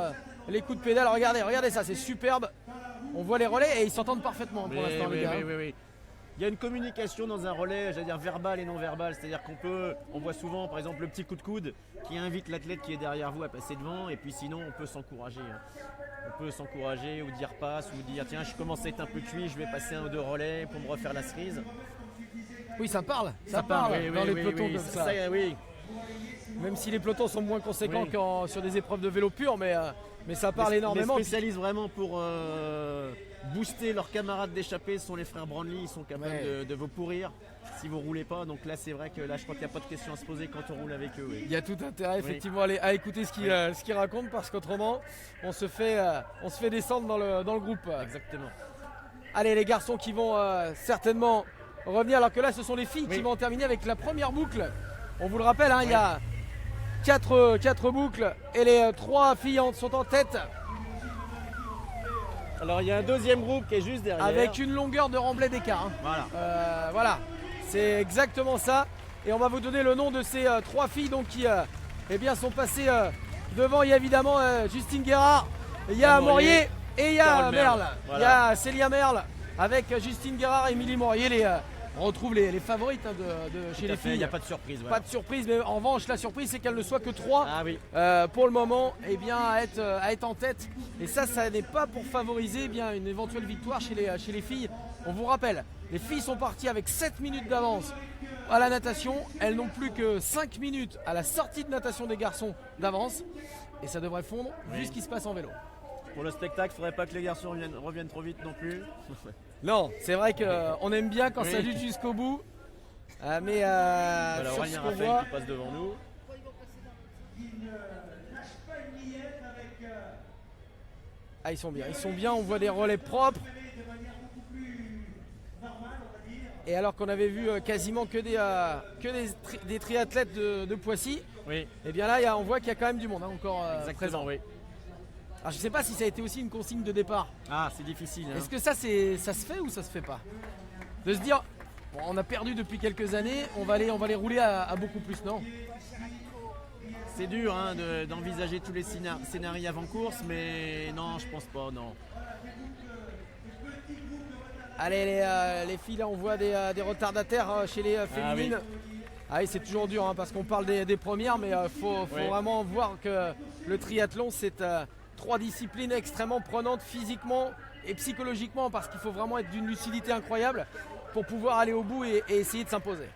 les coups de pédale. Regardez ça, c'est superbe. On voit les relais et ils s'entendent parfaitement pour l'instant, les gars. Oui. Il y a une communication dans un relais, j'allais dire verbal et non verbal, c'est-à-dire on voit souvent par exemple le petit coup de coude qui invite l'athlète qui est derrière vous à passer devant, et puis sinon on peut s'encourager. Hein. On peut s'encourager ou dire passe, ou dire tiens je commence à être un peu cuit, je vais passer 1 ou 2 relais pour me refaire la cerise. Oui, ça parle dans les pelotons comme ça. Oui. Même si les pelotons sont moins conséquents que sur des épreuves de vélo pur, mais ça parle énormément. Les spécialistes vraiment pour booster leurs camarades d'échappée sont les frères Brownlee, ils sont capables de vous pourrir si vous roulez pas. Donc là c'est vrai que là je crois qu'il n'y a pas de question à se poser quand on roule avec eux. Oui. Il y a tout intérêt effectivement à écouter ce qu'ils racontent, parce qu'autrement on se fait descendre dans le groupe. Exactement. Allez, les garçons qui vont certainement revenir, alors que là ce sont les filles qui vont terminer avec la première boucle. On vous le rappelle, hein, il y a 4 boucles et les 3 filles sont en tête. Alors il y a un deuxième groupe qui est juste derrière. Avec une longueur de remblai d'écart. Hein. Voilà, c'est exactement ça. Et on va vous donner le nom de ces 3 filles donc, qui sont passées devant. Il y a évidemment Justine Guérard, il y a Morier et il y a Merle. Voilà. Il y a Célia Merle avec Justine Guérard et Émilie Morier. On retrouve les favorites hein, de chez les filles. Il n'y a pas de surprise. Pas de surprise, mais en revanche, la surprise, c'est qu'elle ne soit que 3 pour le moment à être en tête. Et ça n'est pas pour favoriser une éventuelle victoire chez les filles. On vous rappelle, les filles sont parties avec 7 minutes d'avance à la natation. Elles n'ont plus que 5 minutes à la sortie de natation des garçons d'avance. Et ça devrait fondre vu ce qui se passe en vélo. Pour le spectacle, il ne faudrait pas que les garçons reviennent trop vite non plus. Non, c'est vrai qu'on aime bien quand ça lutte jusqu'au bout. Mais sur ce qu'on voit, qui passe devant nous. Ils sont bien, on voit des relais propres. Et alors qu'on avait vu quasiment que des triathlètes de Poissy, Oui, et bien là on voit qu'il y a quand même du monde encore exactement, présent. oui. Alors je sais pas si ça a été aussi une consigne de départ. Ah, c'est difficile. Hein. Est-ce que ça se fait ou ça se fait pas? De se dire, bon, on a perdu depuis quelques années, on va les rouler à beaucoup plus, non? C'est dur hein, d'envisager tous les scénarios avant course, mais non, je pense pas, non. Allez, les filles, là on voit des retardataires chez les féminines. Ah oui, c'est toujours dur hein, parce qu'on parle des premières, mais il faut vraiment voir que le triathlon, c'est 3 disciplines extrêmement prenantes physiquement et psychologiquement, parce qu'il faut vraiment être d'une lucidité incroyable pour pouvoir aller au bout et essayer de s'imposer.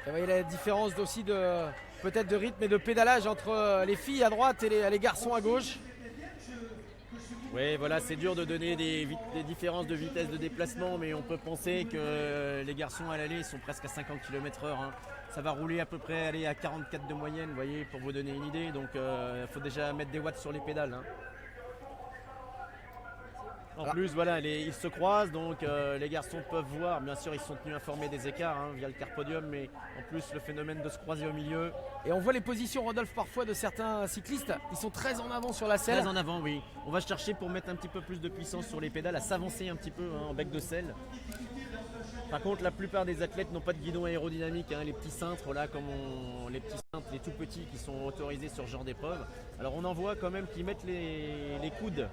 Vous voyez la différence aussi peut-être de rythme et de pédalage entre les filles à droite et les garçons à gauche. Oui, voilà, c'est dur de donner des différences de vitesse de déplacement, mais on peut penser que les garçons à l'aller sont presque à 50 km/h. Hein. Ça va rouler à peu près aller à 44 de moyenne, vous voyez, pour vous donner une idée. Donc il faut déjà mettre des watts sur les pédales. Hein. En plus, voilà, ils se croisent, donc les garçons peuvent voir. Bien sûr, ils sont tenus informés des écarts hein, via le carpodium, mais en plus, le phénomène de se croiser au milieu. Et on voit les positions, Rodolphe, parfois de certains cyclistes. Ils sont très en avant sur la selle. Très en avant, oui. On va chercher pour mettre un petit peu plus de puissance sur les pédales, à s'avancer un petit peu hein, en bec de selle. Par contre, la plupart des athlètes n'ont pas de guidon aérodynamique, hein, les petits cintres, là, les petits cintres, les tout petits qui sont autorisés sur ce genre d'épreuve. Alors on en voit quand même qui mettent les coudes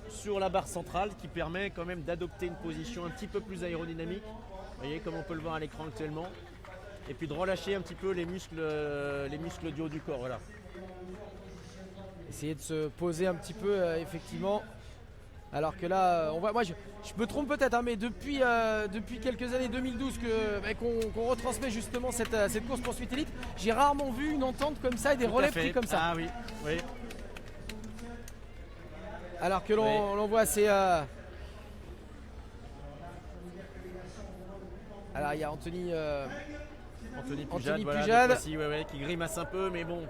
sur la barre centrale, qui permet quand même d'adopter une position un petit peu plus aérodynamique. Vous voyez, comme on peut le voir à l'écran actuellement. Et puis de relâcher un petit peu les muscles du haut du corps. Voilà. Essayer de se poser un petit peu, effectivement. Alors que là, on voit, moi je me trompe peut-être, hein, mais depuis quelques années, 2012, qu'on retransmet justement cette course poursuite élite, j'ai rarement vu une entente comme ça et des relais pris comme ça. Ah oui, oui. Alors que l'on voit, c'est... Alors il y a Anthony Pujade. Qui grimace un peu, mais bon.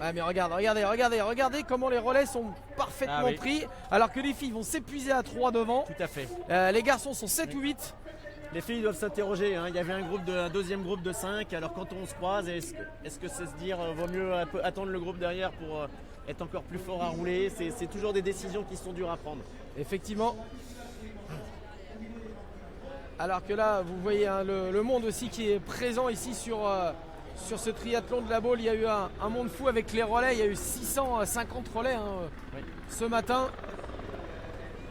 Ouais, mais regardez comment les relais sont parfaitement pris, alors que les filles vont s'épuiser à 3 devant. Tout à fait. Les garçons sont 7 ou 8. Les filles doivent s'interroger, hein. Il y avait un deuxième groupe de 5, alors quand on se croise, est-ce que c'est se dire vaut mieux attendre le groupe derrière pour être encore plus fort à rouler? C'est toujours des décisions qui sont dures à prendre. Effectivement. Alors que là, vous voyez hein, le monde aussi qui est présent ici sur ce triathlon de la Baule. Il y a eu un monde fou avec les relais. Il y a eu 650 relais hein, ce matin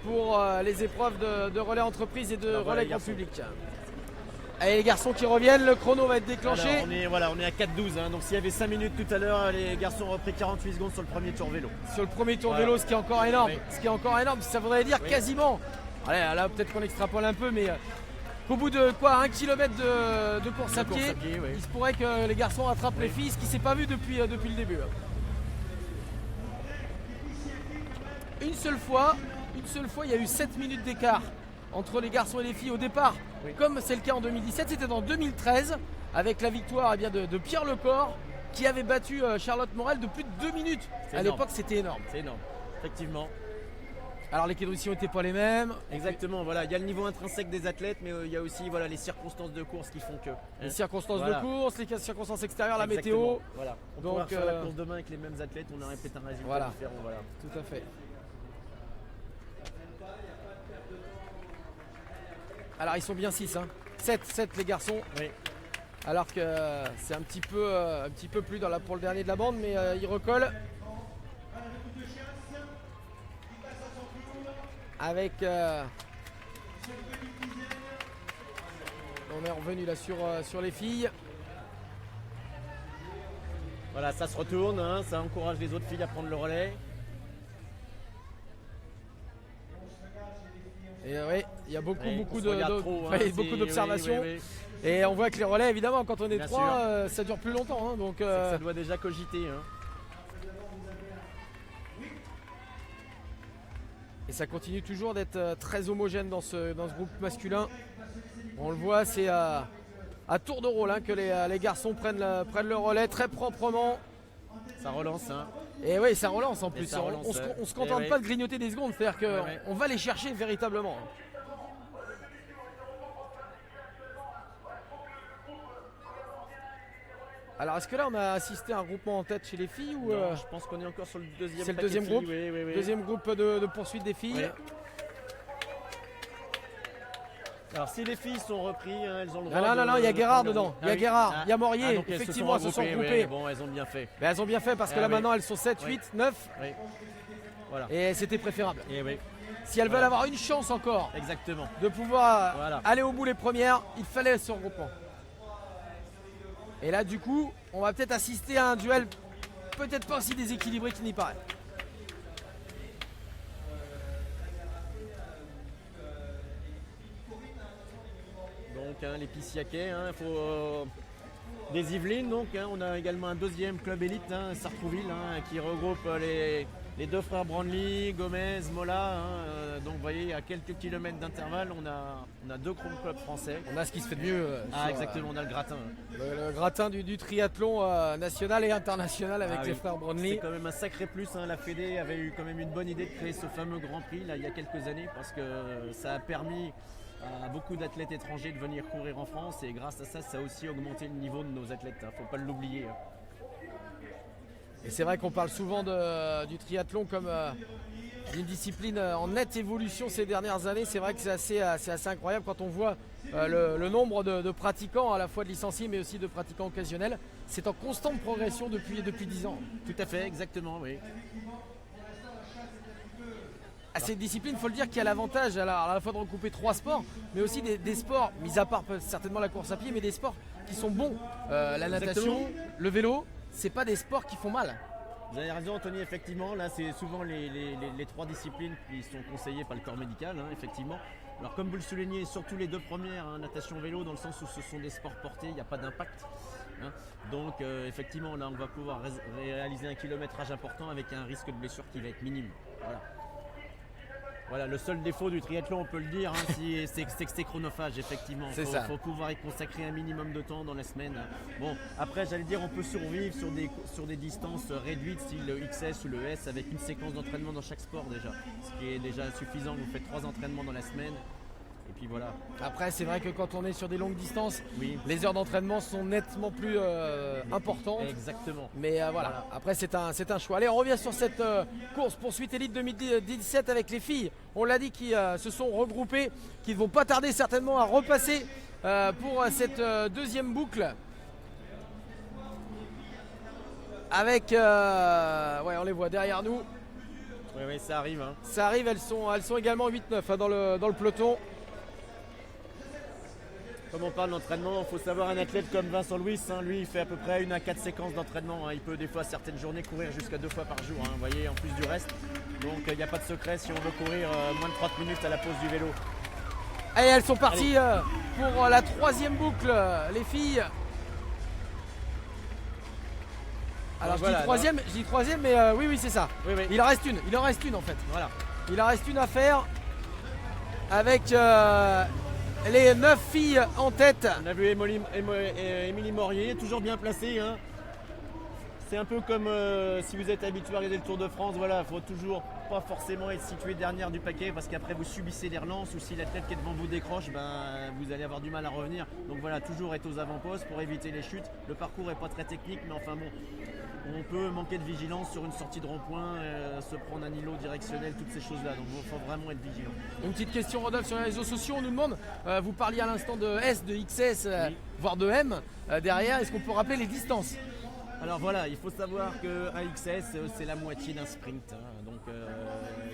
pour les épreuves de relais entreprise et de relais grand public. Allez, les garçons qui reviennent, le chrono va être déclenché. Alors, on est à 4,12, hein, donc s'il y avait 5 minutes tout à l'heure, les garçons ont repris 48 secondes sur le premier tour vélo. Sur le premier tour vélo, ce qui est encore énorme. Oui. Ce qui est encore énorme, ça voudrait dire quasiment. Allez, là peut-être qu'on extrapole un peu, mais qu'au bout de 1 km de course à pied, il se pourrait que les garçons rattrapent les filles, ce qui ne s'est pas vu depuis le début. Une seule fois, il y a eu 7 minutes d'écart entre les garçons et les filles au départ. Oui. Comme c'est le cas en 2017, c'était en 2013 avec la victoire de Pierre Lecor qui avait battu Charlotte Morel de plus de 2 minutes. À l'époque, c'était énorme. C'est énorme, effectivement. Alors les conditions n'étaient pas les mêmes. Exactement, voilà, il y a le niveau intrinsèque des athlètes, mais il y a aussi les circonstances de course qui font que. Les circonstances de course, les circonstances extérieures, exactement. La météo. Voilà. On pourrait faire la course demain avec les mêmes athlètes, on aurait peut-être un résultat différent. Voilà. Tout à fait. Alors ils sont bien 6, hein. 7 les garçons. Oui. Alors que c'est un petit peu plus pour le dernier de la bande, mais ils recollent. Avec on est revenu là sur les filles. Voilà, ça se retourne, hein, ça encourage les autres filles à prendre le relais. Et oui, il y a beaucoup d'observations. Et on voit que les relais, évidemment, quand on est 3, ça dure plus longtemps. Hein, donc, ça doit déjà cogiter. Hein. Et ça continue toujours d'être très homogène dans ce groupe masculin. On le voit, c'est à tour de rôle hein, que les garçons prennent le relais très proprement. Ça relance. Hein. Et oui, ça relance en plus. ça relance, On se contente ouais. pas de grignoter des secondes, c'est-à-dire qu'on Ouais. va les chercher véritablement. Alors est-ce que là on a assisté à un groupement en tête chez les filles ou Non, je pense qu'on est encore sur le deuxième. c'est le paquet deuxième de groupe filles, oui. Deuxième groupe de poursuite des filles. Oui. Alors si les filles sont reprises, hein, elles ont le droit. Non, il y a Guérard de- dedans. Il y Ah a oui. Guérard, Ah. il y a Morier. Ah, donc Effectivement, elles se sont regroupées, regroupées. ouais. Bon, elles ont bien fait. Ben, elles ont bien fait parce que Ah là oui. maintenant elles sont 7, Oui. 8, 9 Oui. Voilà. et c'était préférable. Et oui, Si elles veulent Voilà. avoir une chance encore exactement. de pouvoir Voilà. aller au bout les premières, il fallait ce regroupement. Et là du coup, on va peut-être assister à un duel peut-être pas aussi déséquilibré qu'il n'y paraît. Donc les Pissiaquais, faut des Yvelines. Donc on a également un deuxième club élite, Sartrouville, qui regroupe les deux frères Brownlee, Gomez, Mola. Donc vous voyez, à quelques kilomètres d'intervalle, on a deux grands clubs français. On a ce qui se fait de mieux. Ah exactement, on a le gratin. Le gratin du triathlon national et international avec Ah les oui. frères C'est Brownlee. quand même un sacré plus. La Fédé avait eu quand même une bonne idée de créer ce fameux Grand Prix là, il y a quelques années parce que ça a permis à beaucoup d'athlètes étrangers de venir courir en France et grâce à ça, ça a aussi augmenté le niveau de nos athlètes. Faut pas l'oublier. Et c'est vrai qu'on parle souvent du triathlon comme d'une discipline en nette évolution ces dernières années. C'est vrai que c'est assez incroyable quand on voit le nombre de pratiquants, à la fois de licenciés mais aussi de pratiquants occasionnels. C'est en constante progression depuis 10 ans. Tout à fait, exactement, oui. À cette discipline, il faut le dire, qui a l'avantage à la fois de regrouper 3 sports, mais aussi des sports, mis à part certainement la course à pied, mais des sports qui sont bons. La natation, Exactement. le vélo, c'est pas des sports qui font mal. Vous avez raison Anthony, effectivement, là c'est souvent les trois disciplines qui sont conseillées par le corps médical, effectivement. Alors comme vous le soulignez, surtout les deux premières, natation vélo, dans le sens où ce sont des sports portés, il n'y a pas d'impact. Donc effectivement, là on va pouvoir réaliser un kilométrage important avec un risque de blessure qui va être minime. Voilà, le seul défaut du triathlon, on peut le dire, c'est que c'est chronophage, effectivement. C'est ça. Il faut pouvoir y consacrer un minimum de temps dans la semaine. Bon, après, j'allais dire, on peut survivre sur des distances réduites, style le XS ou le S, avec une séquence d'entraînement dans chaque sport déjà. Ce qui est déjà suffisant, vous faites 3 entraînements dans la semaine. Et puis voilà. Après, c'est vrai que quand on est sur des longues distances, Oui. les heures d'entraînement sont nettement plus importantes. Exactement. Mais voilà, après c'est un choix. Allez, on revient sur cette course poursuite élite 2017 avec les filles. On l'a dit, qui se sont regroupées, qui ne vont pas tarder certainement à repasser pour cette deuxième boucle. Avec, ouais, on les voit derrière nous. Oui, ça arrive. Ça arrive, elles sont également 8-9 dans le peloton. Comme on parle d'entraînement, il faut savoir un athlète comme Vincent Louis, lui il fait à peu près 1 à 4 séquences d'entraînement. Il peut des fois certaines journées courir jusqu'à 2 fois par jour, vous voyez, en plus du reste. Donc il n'y a pas de secret si on veut courir moins de 30 minutes à la pause du vélo. Et elles sont parties pour la troisième boucle, les filles. Alors voilà, je dis troisième, mais oui c'est ça. Oui. Il en reste une en fait. Voilà. Il en reste une à faire avec les 9 filles en tête. On a vu Émilie Morier, toujours bien placée. C'est un peu comme si vous êtes habitué à regarder le Tour de France, voilà, il faut toujours pas forcément être situé dernière du paquet parce qu'après vous subissez les relances ou si l'athlète qui est devant vous décroche, vous allez avoir du mal à revenir. Donc voilà, toujours être aux avant-postes pour éviter les chutes. Le parcours n'est pas très technique, mais enfin bon, on peut manquer de vigilance sur une sortie de rond-point, se prendre un îlot directionnel, toutes ces choses-là. Donc il faut vraiment être vigilant. Une petite question, Rodolphe, sur les réseaux sociaux, on nous demande, vous parliez à l'instant de S, de XS, Oui. voire de M derrière, est-ce qu'on peut rappeler les distances? Alors voilà, il faut savoir qu'un XS c'est la moitié d'un sprint, donc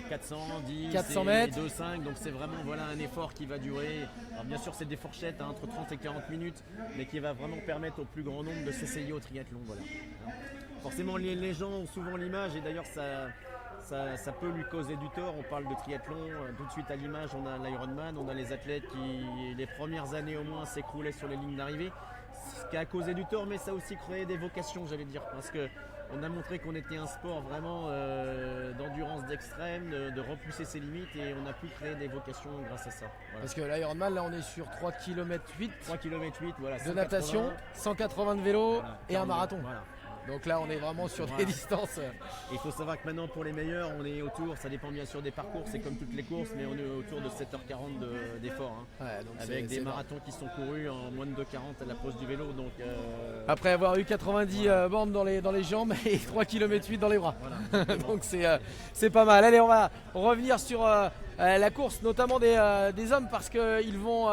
400, 10, 400 et mètres. 2,5, donc c'est vraiment un effort qui va durer. Alors bien sûr c'est des fourchettes entre 30 et 40 minutes, mais qui va vraiment permettre au plus grand nombre de s'essayer au triathlon. Voilà. Forcément les gens ont souvent l'image et d'ailleurs ça peut lui causer du tort. On parle de triathlon, tout de suite à l'image on a l'Ironman, on a les athlètes qui les premières années au moins s'écroulaient sur les lignes d'arrivée. Ce qui a causé du tort, mais ça a aussi créé des vocations, j'allais dire, parce qu'on a montré qu'on était un sport vraiment d'endurance d'extrême, de repousser ses limites, et on a pu créer des vocations grâce à ça. Voilà. Parce que l'Ironman, là on est sur 3 km 8 3 km 8, voilà, de 180, natation, 180 de vélo voilà, et un 42, marathon. Voilà. Donc là, on est vraiment sur des distances. Il faut savoir que maintenant, pour les meilleurs, on est autour, ça dépend bien sûr des parcours, c'est comme toutes les courses, mais on est autour de 7h40 d'effort. Hein. Ouais, donc avec des marathons qui sont courus en moins de 2h40 à la pause du vélo. Donc, après avoir eu 90 bornes dans les jambes et 3 km 8 dans les bras. Voilà, donc c'est pas mal. Allez, on va revenir sur la course, notamment des hommes, parce qu'ils vont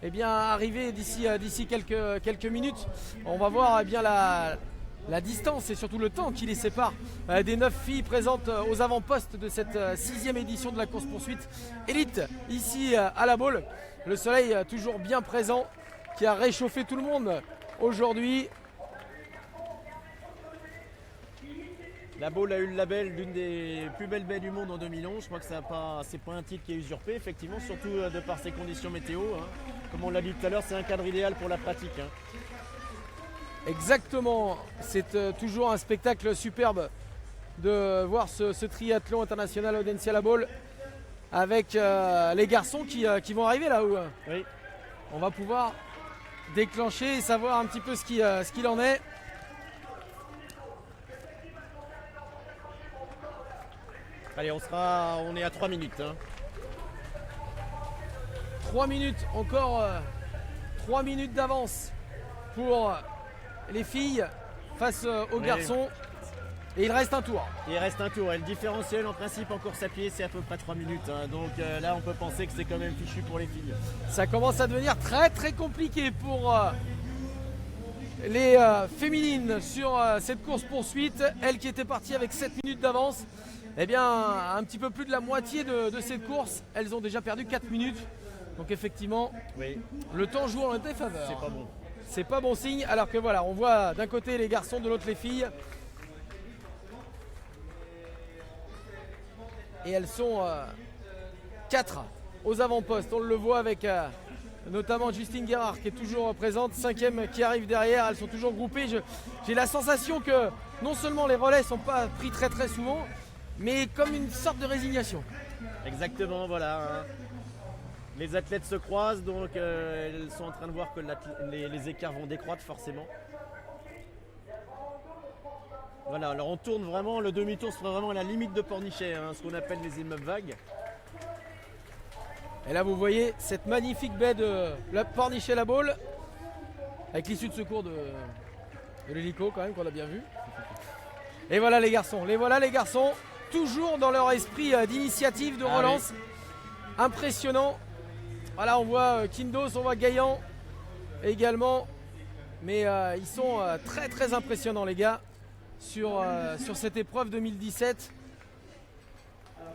eh bien, arriver d'ici quelques minutes. On va voir eh bien, la distance et surtout le temps qui les sépare des 9 filles présentes aux avant-postes de cette 6e édition de la course-poursuite Élite ici à La Baule. Le soleil toujours bien présent qui a réchauffé tout le monde aujourd'hui. La Baule a eu le label d'une des plus belles baies du monde en 2011. Je crois que c'est pas un titre qui est usurpé, effectivement, surtout de par ses conditions météo. Hein. Comme on l'a dit tout à l'heure, c'est un cadre idéal pour la pratique. Hein. Exactement, c'est toujours un spectacle superbe de voir ce triathlon international Audencia La Baule avec les garçons qui vont arriver là-haut. Oui. On va pouvoir déclencher et savoir un petit peu ce qu'il en est. Allez, on est à 3 minutes. Hein. 3 minutes, encore 3 minutes d'avance pour les filles face aux garçons. Et il reste un tour. Il reste un tour. Et le différentiel en principe en course à pied, c'est à peu près 3 minutes. Hein. Donc là, on peut penser que c'est quand même fichu pour les filles. Ça commence à devenir très très compliqué pour les féminines sur cette course-poursuite. Elles qui étaient parties avec 7 minutes d'avance. Eh bien, un petit peu plus de la moitié de cette course, elles ont déjà perdu 4 minutes. Donc effectivement, oui. Le temps joue en défaveur. C'est pas bon. C'est pas bon signe, alors que voilà, on voit d'un côté les garçons, de l'autre les filles. Et elles sont 4 aux avant-postes. On le voit avec notamment Justine Guérard qui est toujours présente, 5e qui arrive derrière. Elles sont toujours groupées. J'ai la sensation que non seulement les relais ne sont pas pris très très souvent, mais comme une sorte de résignation. Exactement, voilà. Hein. Les athlètes se croisent, donc elles sont en train de voir que les écarts vont décroître forcément. Voilà, alors on tourne vraiment, le demi-tour sera vraiment à la limite de Pornichet, hein, ce qu'on appelle les immeubles vagues. Et là vous voyez cette magnifique baie de la Pornichet-La Baule, avec l'issue de secours de l'hélico quand même, qu'on a bien vu. Et voilà les garçons, toujours dans leur esprit d'initiative, de relance. Oui. Impressionnant. Voilà, on voit Kindos, on voit Gaillan également. Mais ils sont très très impressionnants les gars sur cette épreuve 2017.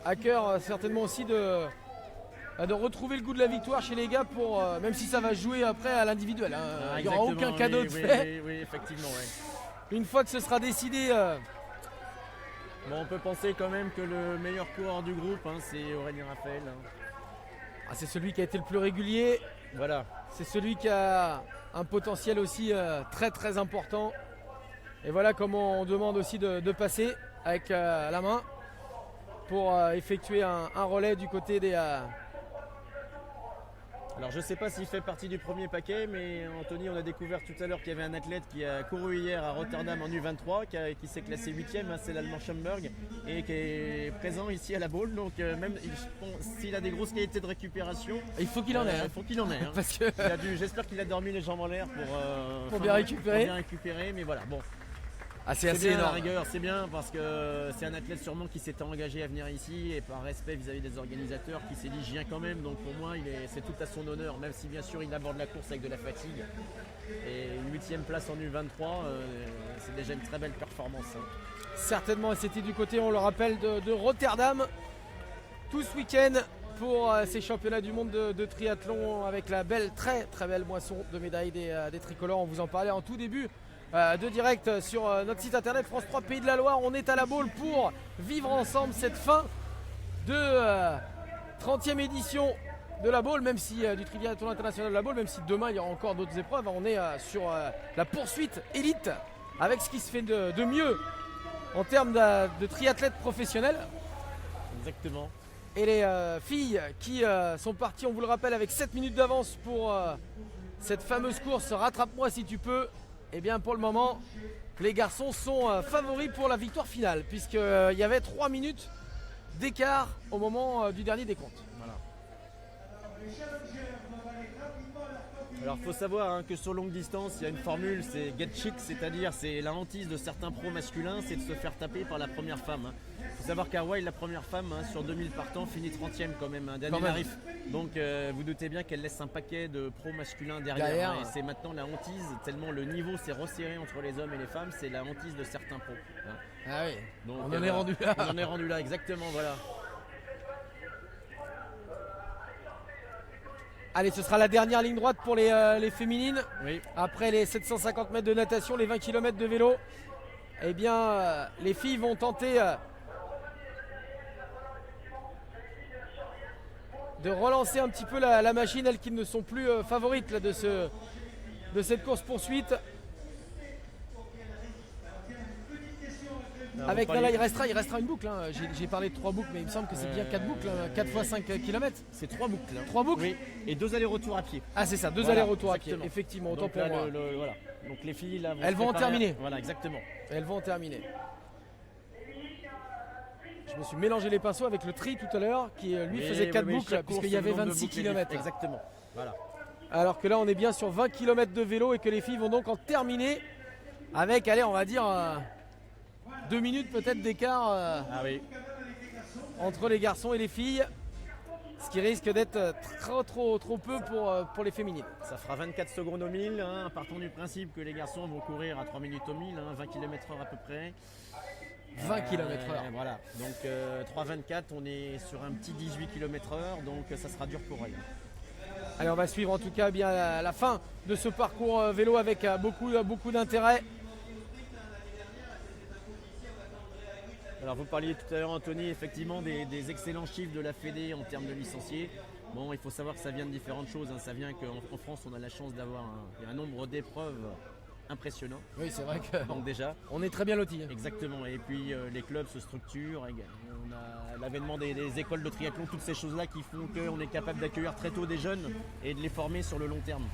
À cœur certainement aussi de retrouver le goût de la victoire chez les gars, pour même si ça va jouer après à l'individuel. Hein. Il n'y aura aucun cadeau de fait. Oui, effectivement. Oui. Une fois que ce sera décidé... Bon, on peut penser quand même que le meilleur coureur du groupe, hein, c'est Aurélien Raphaël. Hein. Ah, c'est celui qui a été le plus régulier. Voilà. C'est celui qui a un potentiel aussi très très important. Et voilà comment on demande aussi de passer avec la main pour effectuer un relais du côté des... Alors je ne sais pas s'il fait partie du premier paquet, mais Anthony, on a découvert tout à l'heure qu'il y avait un athlète qui a couru hier à Rotterdam en U23, qui s'est classé 8e, hein, c'est l'Allemand Schomburg, et qui est présent ici à La Baule. Donc même s'il a des grosses qualités de récupération, il faut qu'il en ait. Il faut qu'il en ait. Hein. Parce que j'espère qu'il a dormi les jambes en l'air pour bien récupérer. Pour bien récupérer, mais voilà, bon. Ah, c'est assez bien, énorme. À la rigueur, c'est bien parce que c'est un athlète sûrement qui s'était engagé à venir ici, et par respect vis-à-vis des organisateurs, qui s'est dit je viens quand même. Donc pour moi c'est tout à son honneur, même si bien sûr il aborde la course avec de la fatigue. Et une 8e place en U23, c'est déjà une très belle performance. Hein. Certainement, et c'était du côté, on le rappelle, de Rotterdam tout ce week-end pour ces championnats du monde de triathlon, avec la très très belle moisson de médailles des tricolores. On vous en parlait en tout début de direct sur notre site internet France 3 Pays de la Loire. On est à La Baule pour vivre ensemble cette fin de 30e édition de La Baule, même si du triathlon international de La Baule, même si demain il y aura encore d'autres épreuves. On est sur la poursuite élite, avec ce qui se fait de mieux en termes de triathlètes professionnels. Exactement. Et les filles qui sont parties, on vous le rappelle, avec 7 minutes d'avance pour cette fameuse course Rattrape-moi si tu peux. Et bien pour le moment, que les garçons sont favoris pour la victoire finale, puisqu'il y avait 3 minutes d'écart au moment du dernier décompte. Voilà. Alors il faut savoir que sur longue distance, il y a une formule, c'est get chick, c'est-à-dire c'est la hantise de certains pros masculins, c'est de se faire taper par la première femme. Il faut savoir qu'Hawaï, la première femme sur 2000 partants, finit 30e quand même, Daniel Arif. Donc vous doutez bien qu'elle laisse un paquet de pros masculins derrière. Et c'est maintenant la hantise, tellement le niveau s'est resserré entre les hommes et les femmes, c'est la hantise de certains pros. Ah oui, donc, on en est rendu là. On en est rendu là, exactement, voilà. Allez, ce sera la dernière ligne droite pour les féminines. Oui. Après les 750 mètres de natation, les 20 km de vélo, eh bien, les filles vont tenter de relancer un petit peu la machine, elles qui ne sont plus favorites là, de cette course-poursuite. Avec Nala, il restera une boucle. J'ai parlé de 3 boucles, mais il me semble que c'est bien 4 boucles, 4 fois 5 km. C'est 3 boucles. 3 boucles. Oui. Et 2 allers-retours à pied. Ah, c'est ça, 2 allers-retours à pied. Effectivement, autant donc, pour moi. Voilà. Donc les filles là, elles vont en terminer. Voilà, exactement. Elles vont en terminer. Je me suis mélangé les pinceaux avec le tri tout à l'heure, qui lui faisait 4 boucles, puisqu'il y avait 26 km. Exactement. Voilà. Alors que là, on est bien sur 20 km de vélo et que les filles vont donc en terminer avec, allez, on va dire 2 minutes peut-être d'écart entre les garçons et les filles, ce qui risque d'être trop peu pour les féminines. Ça fera 24 secondes au 1000, partons du principe que les garçons vont courir à 3 minutes au 1000, 20 km/h à peu près. 20 km/h. Voilà, donc 3,24, on est sur un petit 18 km/h, donc ça sera dur pour elles. Allez, on va suivre en tout cas bien la fin de ce parcours vélo avec beaucoup d'intérêt. Alors vous parliez tout à l'heure, Anthony, effectivement des excellents chiffres de la Fédé en termes de licenciés. Bon, il faut savoir que ça vient de différentes choses. Ça vient qu'en France, on a la chance d'avoir un nombre d'épreuves impressionnant. Oui, c'est vrai que donc déjà, on est très bien lotis. Exactement. Et puis les clubs se structurent. On a l'avènement des écoles de triathlon, toutes ces choses-là qui font qu'on est capable d'accueillir très tôt des jeunes et de les former sur le long terme.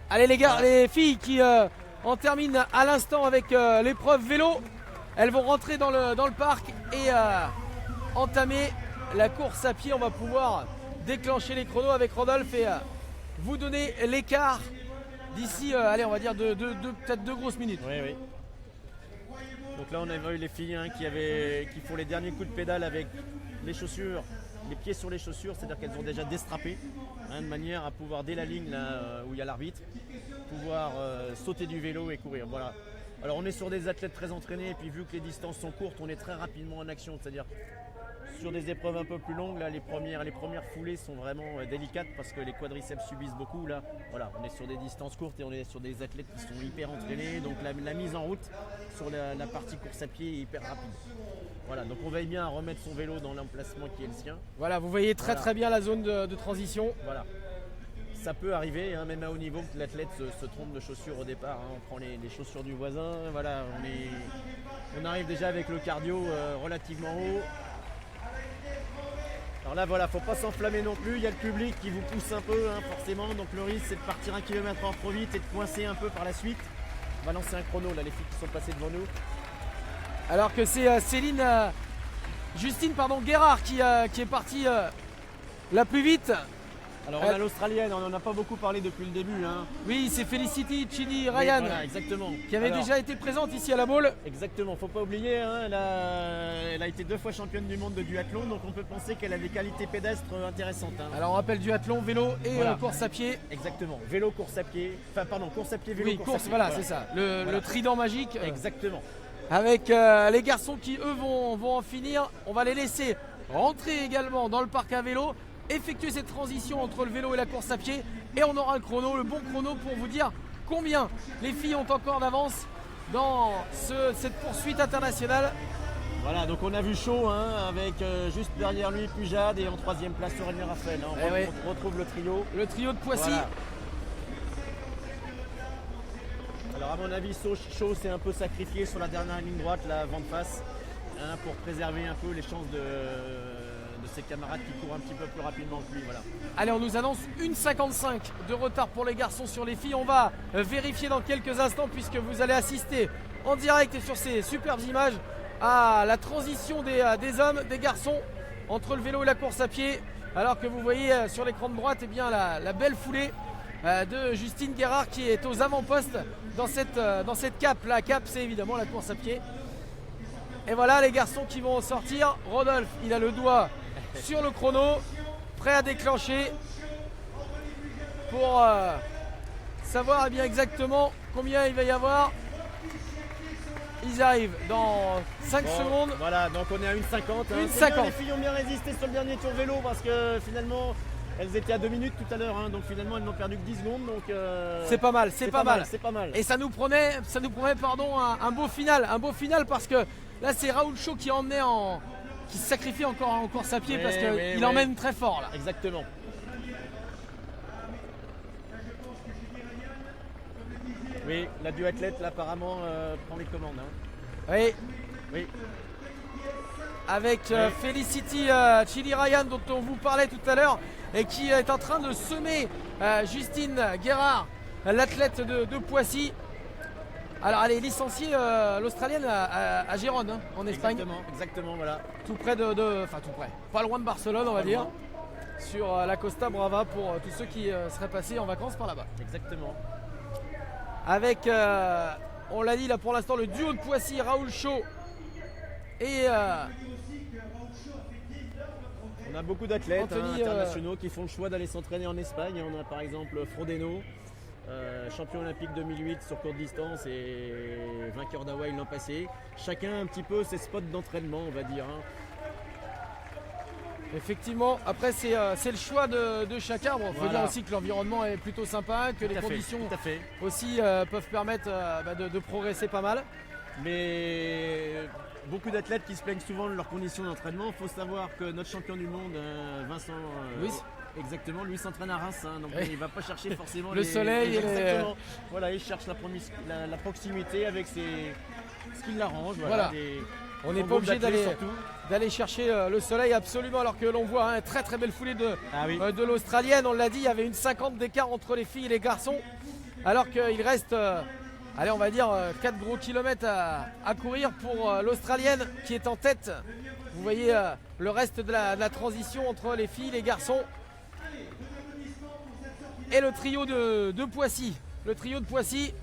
Allez les gars, les filles qui en terminent à l'instant avec l'épreuve vélo. Elles vont rentrer dans le parc et entamer la course à pied. On va pouvoir déclencher les chronos avec Rodolphe et vous donner l'écart d'ici, allez, on va dire peut-être 2 grosses minutes. Oui. Donc là, on a vu les filles qui font les derniers coups de pédale avec les chaussures, les pieds sur les chaussures, c'est-à-dire qu'elles ont déjà déstrappé, de manière à pouvoir, dès la ligne là, où il y a l'arbitre, pouvoir sauter du vélo et courir. Voilà. Alors on est sur des athlètes très entraînés et puis vu que les distances sont courtes, on est très rapidement en action. C'est-à-dire sur des épreuves un peu plus longues, là, les premières foulées sont vraiment délicates parce que les quadriceps subissent beaucoup. Là, voilà, on est sur des distances courtes et on est sur des athlètes qui sont hyper entraînés. Donc la mise en route sur la partie course à pied est hyper rapide. Voilà, donc on veille bien à remettre son vélo dans l'emplacement qui est le sien. Voilà, vous voyez très bien la zone de transition. Voilà. Ça peut arriver, même à haut niveau, que l'athlète se trompe de chaussures au départ. On prend les chaussures du voisin. Voilà, on arrive déjà avec le cardio relativement haut. Alors là, voilà, faut pas s'enflammer non plus. Il y a le public qui vous pousse un peu, forcément. Donc le risque, c'est de partir 1 km/h trop vite et de coincer un peu par la suite. On va lancer un chrono, là, les filles qui sont passées devant nous. Alors que c'est Justine Guérard qui est partie la plus vite. Alors on a l'Australienne, on n'en a pas beaucoup parlé depuis le début. Oui, c'est Felicity Chidi Ryan, voilà, exactement. Qui avait déjà été présente ici à la Baule. Exactement, faut pas oublier, elle a été 2 fois championne du monde de duathlon, donc on peut penser qu'elle a des qualités pédestres intéressantes. Alors on rappelle duathlon, vélo et course à pied. Exactement, vélo, course à pied, course à pied, vélo, oui, course à pied. Voilà, c'est ça, le trident magique. Exactement. Avec les garçons qui eux vont en finir, on va les laisser rentrer également dans le parc à vélo, effectuer cette transition entre le vélo et la course à pied et on aura le bon chrono pour vous dire combien les filles ont encore d'avance dans cette poursuite internationale. Voilà, donc on a vu chaud avec juste derrière lui Pujade et en 3e place Aurélien Raphaël. On retrouve le trio. Le trio de Poissy. Voilà. Alors à mon avis, Chaud s'est un peu sacrifié sur la dernière ligne droite, la vente face, pour préserver un peu les chances de ses camarades qui courent un petit peu plus rapidement que lui. Voilà. Allez, on nous annonce 1,55 de retard pour les garçons sur les filles. On va vérifier dans quelques instants puisque vous allez assister en direct et sur ces superbes images à la transition des hommes, des garçons entre le vélo et la course à pied. Alors que vous voyez sur l'écran de droite la belle foulée de Justine Guérard qui est aux avant-postes dans cette cape. La cape, c'est évidemment la course à pied. Et voilà les garçons qui vont sortir. Rodolphe, il a le doigt sur le chrono, prêt à déclencher pour savoir bien exactement combien il va y avoir. Ils arrivent dans 5 secondes. Voilà, donc on est à 1,50. Hein. 1,50. Les filles ont bien résisté sur le dernier tour vélo parce que finalement elles étaient à 2 minutes tout à l'heure. Hein, donc finalement elles n'ont perdu que 10 secondes. Donc c'est pas mal, c'est pas mal. C'est pas mal. Et ça nous promet un beau final. Un beau final parce que là c'est Raoul Chaud qui qui se sacrifie encore en course à pied parce qu'il emmène très fort là. Exactement. Oui, la duathlète là apparemment prend les commandes. Hein. Oui. Avec Felicity Chilirayan dont on vous parlait tout à l'heure et qui est en train de semer Justine Guérard, l'athlète de Poissy. Alors elle est licenciée, l'Australienne à Gérone, hein, en Espagne. Exactement, voilà. Tout près enfin tout près, pas loin de Barcelone on va dire, sur la Costa Brava pour tous ceux qui seraient passés en vacances par là-bas. Exactement. Avec, on l'a dit là pour l'instant, le duo de Poissy, Raoul Chaud et... on a beaucoup d'athlètes internationaux qui font le choix d'aller s'entraîner en Espagne. On a par exemple Frodeno, champion olympique 2008 sur courte distance et vainqueur d'Hawaï l'an passé. Chacun un petit peu ses spots d'entraînement, on va dire. Hein. Effectivement, après c'est le choix de chacun. Bon, il faut dire aussi que l'environnement est plutôt sympa, que les conditions aussi peuvent permettre de progresser pas mal. Mais beaucoup d'athlètes qui se plaignent souvent de leurs conditions d'entraînement. Il faut savoir que notre champion du monde, Vincent Louis. Exactement, lui s'entraîne à Reims, hein, donc il ne va pas chercher forcément le soleil. Exactement. Voilà, il cherche la proximité avec ce qui l'arrange. Voilà. On n'est pas obligé d'aller chercher le soleil absolument, alors que l'on voit une très très belle foulée de l'Australienne. On l'a dit, il y avait une 50 d'écart entre les filles et les garçons, alors qu'il reste, on va dire 4 gros kilomètres à courir pour l'Australienne qui est en tête. Vous voyez le reste de la transition entre les filles et les garçons. Et le trio de Poissy. Le trio de Poissy.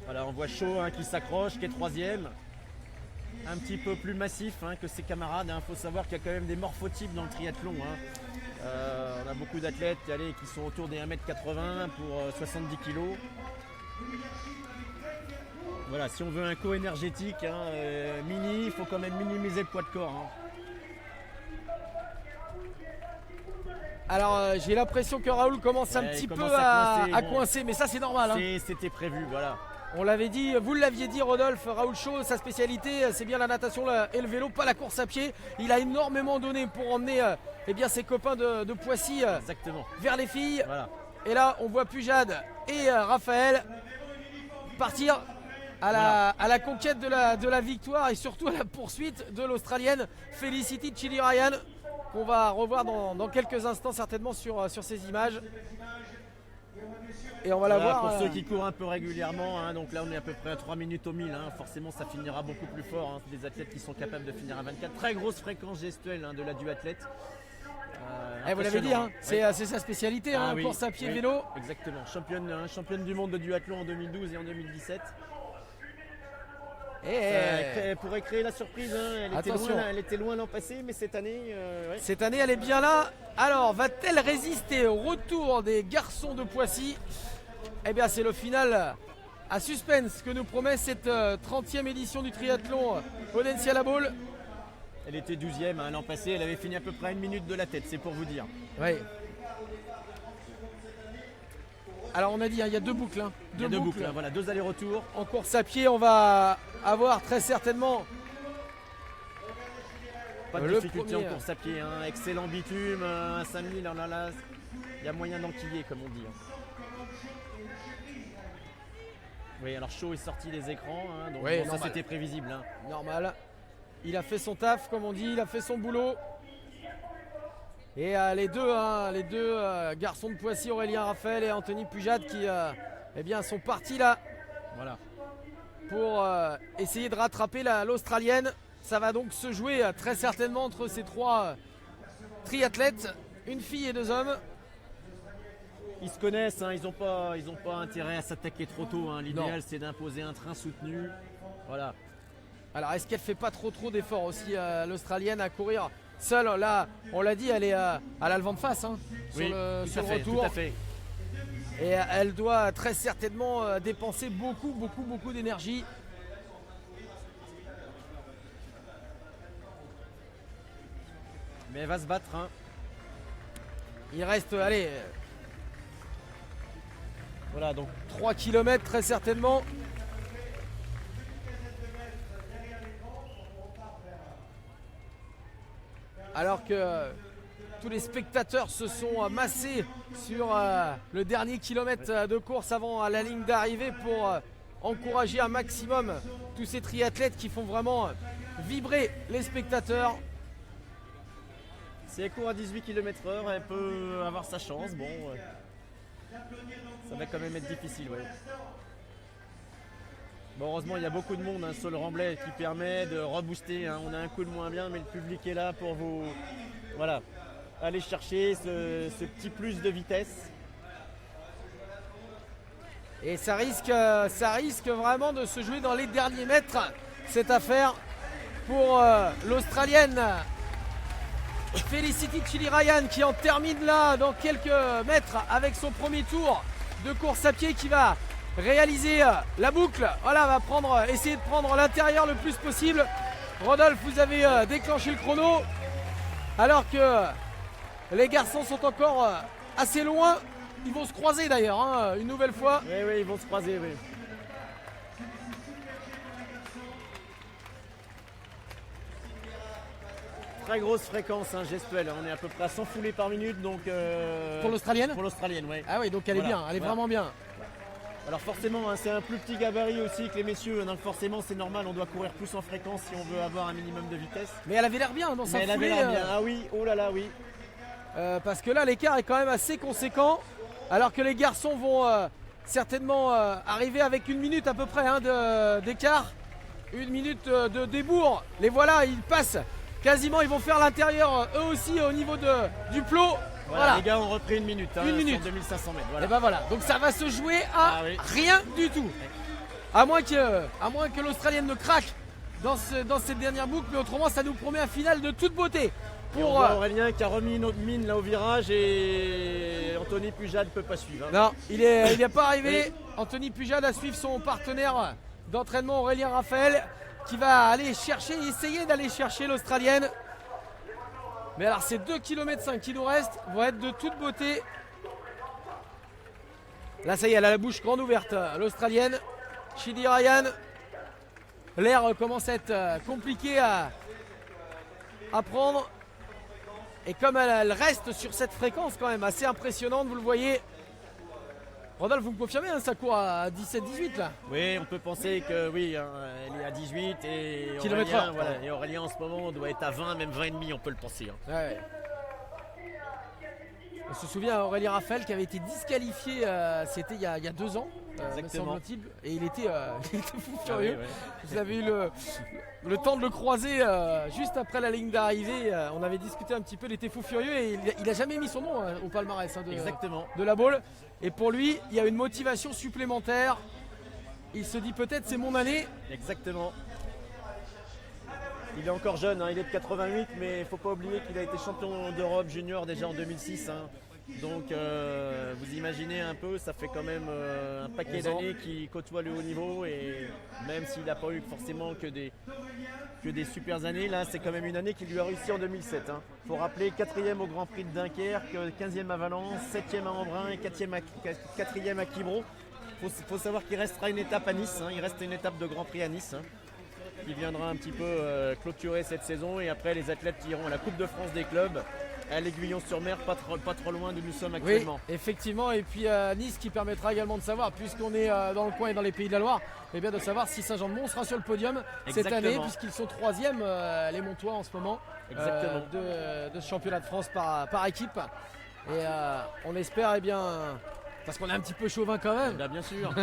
Voilà, on voit Chaud qui s'accroche, qui est troisième. Un petit peu plus massif que ses camarades. Il faut savoir qu'il y a quand même des morphotypes dans le triathlon. On a beaucoup d'athlètes qui sont autour des 1m80 pour 70 kg. Voilà, si on veut un co-énergétique mini, il faut quand même minimiser le poids de corps. Alors j'ai l'impression que Raoul commence un petit peu à coincer, mais ça c'est normal. C'était prévu, voilà. On l'avait dit, vous l'aviez dit Rodolphe, Raoul Chaud, sa spécialité c'est bien la natation et le vélo, pas la course à pied. Il a énormément donné pour emmener ses copains de Poissy vers les filles. Voilà. Et là on voit Pujade et Raphaël partir à la conquête de la victoire et surtout à la poursuite de l'Australienne Felicity Chilirayan, qu'on va revoir dans quelques instants certainement sur ces images. Et on va la voir. Pour ceux qui courent un peu régulièrement, donc là on est à peu près à 3 minutes au 1000. Forcément ça finira beaucoup plus fort. Des athlètes qui sont capables de finir à 24. Très grosse fréquence gestuelle de la duathlète. Vous l'avez dit, c'est sa spécialité, course à pied vélo. Exactement, championne du monde de duathlon en 2012 et en 2017. Elle pourrait créer la surprise. Elle était loin l'an passé, mais cette année... Cette année, elle est bien là. Alors, va-t-elle résister au retour des garçons de Poissy ? Eh bien, c'est le final à suspense que nous promet cette 30e édition du triathlon Audencia Labaule. Elle était 12e l'an passé, elle avait fini à peu près à 1 minute de la tête, c'est pour vous dire. Oui. Alors on a dit, il y a deux boucles. Deux boucles, voilà, 2 allers-retours. En course à pied, on va avoir très certainement... Pas de difficulté en course à pied, excellent bitume, un 5000, là, il y a moyen d'enquiller comme on dit. Oui, alors Chaud est sorti des écrans, donc ça c'était prévisible. Normal. Il a fait son taf, comme on dit, il a fait son boulot. Et les deux garçons de Poissy, Aurélien Raphaël et Anthony Pujade qui eh bien, sont partis là Voilà. pour essayer de rattraper l'Australienne. Ça va donc se jouer très certainement entre ces trois triathlètes, une fille et deux hommes. Ils se connaissent, hein, ils n'ont pas intérêt à s'attaquer trop tôt. Hein. L'idéal, c'est d'imposer un train soutenu. Voilà. Alors, est-ce qu'elle fait pas trop d'efforts aussi, l'Australienne, à courir seule? Là, on l'a dit, elle a le vent de face sur le retour. Tout à fait. Et elle doit très certainement dépenser beaucoup d'énergie. Mais elle va se battre. Hein. Il reste, voilà, donc 3 km très certainement. Alors que tous les spectateurs se sont massés sur le dernier kilomètre de course avant la ligne d'arrivée pour encourager un maximum tous ces triathlètes qui font vraiment vibrer les spectateurs. si elle court à 18 km/h, elle peut avoir sa chance. Bon, ça va quand même être difficile. Ouais. Bon, heureusement, il y a beaucoup de monde sur le remblai qui permet de rebooster. Hein. On a un coup de moins bien, mais le public est là pour vous aller chercher ce petit plus de vitesse. Et ça risque vraiment de se jouer dans les derniers mètres, cette affaire, pour l'Australienne Felicity Chilirayan, qui en termine là dans quelques mètres avec son premier tour de course à pied, qui va réaliser la boucle. Voilà, va essayer de prendre l'intérieur le plus possible. Rodolphe, vous avez déclenché le chrono alors que les garçons sont encore assez loin. Ils vont se croiser d'ailleurs, une nouvelle fois. Oui, ils vont se croiser, oui. Très grosse fréquence, gestuelle. On est à peu près à 100 foulées par minute. Donc, pour l'Australienne ? Pour l'Australienne, oui. Ah oui, donc elle est bien, elle est vraiment bien. Alors forcément, c'est un plus petit gabarit aussi que les messieurs, donc forcément c'est normal, on doit courir plus en fréquence si on veut avoir un minimum de vitesse. Mais elle avait l'air bien dans sa foulée. Elle avait l'air bien, ah oui, oh là là, oui. Parce que là, l'écart est quand même assez conséquent, alors que les garçons vont certainement arriver avec 1 minute à peu près d'écart. 1 minute de débours. Les voilà, ils passent quasiment, ils vont faire l'intérieur eux aussi au niveau du plot. Voilà, les gars ont repris 1 minute, 1 minute. Sur 2500 mètres. Voilà. Et ben voilà, donc ça va se jouer à rien du tout. À moins que l'Australienne ne craque dans cette dernière boucle, mais autrement ça nous promet un final de toute beauté. Pour Aurélien qui a remis une autre mine là au virage, et Anthony Pujade ne peut pas suivre. Non, il n'est pas arrivé. Anthony Pujade à suivre son partenaire d'entraînement Aurélien Raphaël, qui va essayer d'aller chercher l'Australienne. Mais alors ces 2,5 km qui nous restent vont être de toute beauté. Là ça y est, elle a la bouche grande ouverte, l'Australienne Chilirayan. L'air commence à être compliqué à prendre. Et comme elle reste sur cette fréquence quand même assez impressionnante, vous le voyez. Rodolphe, vous me confirmez, ça court à 17-18 là? Oui, on peut penser que oui, elle est à 18 et km/h. Et Aurélien en ce moment doit être à 20, même 20,5, on peut le penser. Ouais. On se souvient Aurélien Raphaël qui avait été disqualifié, c'était il y a 2 ans, me semble-t-il, et il était fou furieux. Ouais. Vous avez eu le temps de le croiser juste après la ligne d'arrivée. On avait discuté un petit peu, il était fou furieux et il n'a jamais mis son nom au palmarès de la Baule. Et pour lui, il y a une motivation supplémentaire. Il se dit peut-être c'est mon année. Exactement. Il est encore jeune, il est de 88, mais il ne faut pas oublier qu'il a été champion d'Europe junior déjà en 2006. Donc vous imaginez un peu, ça fait quand même un paquet d'années qu'il côtoie le haut niveau, et même s'il n'a pas eu forcément que des super années, là c'est quand même une année qui lui a réussi en 2007. Il faut rappeler 4e au Grand Prix de Dunkerque, 15e à Valence, 7e à Embrun et 4e à Quiberon. Il faut savoir qu'il restera une étape à Nice, il reste une étape de Grand Prix à Nice. qui viendra un petit peu clôturer cette saison. Et après, les athlètes qui iront à la Coupe de France des clubs à l'Aiguillon-sur-Mer, pas trop loin d'où nous sommes actuellement. Oui, effectivement. Et puis Nice qui permettra également de savoir, puisqu'on est dans le coin et dans les Pays de la Loire, et bien de savoir si Saint-Jean-de-Mont sera sur le podium cette année, puisqu'ils sont 3e, les Montois en ce moment, de ce championnat de France par équipe. Et on espère, eh bien, parce qu'on est un petit peu chauvin quand même, bien sûr,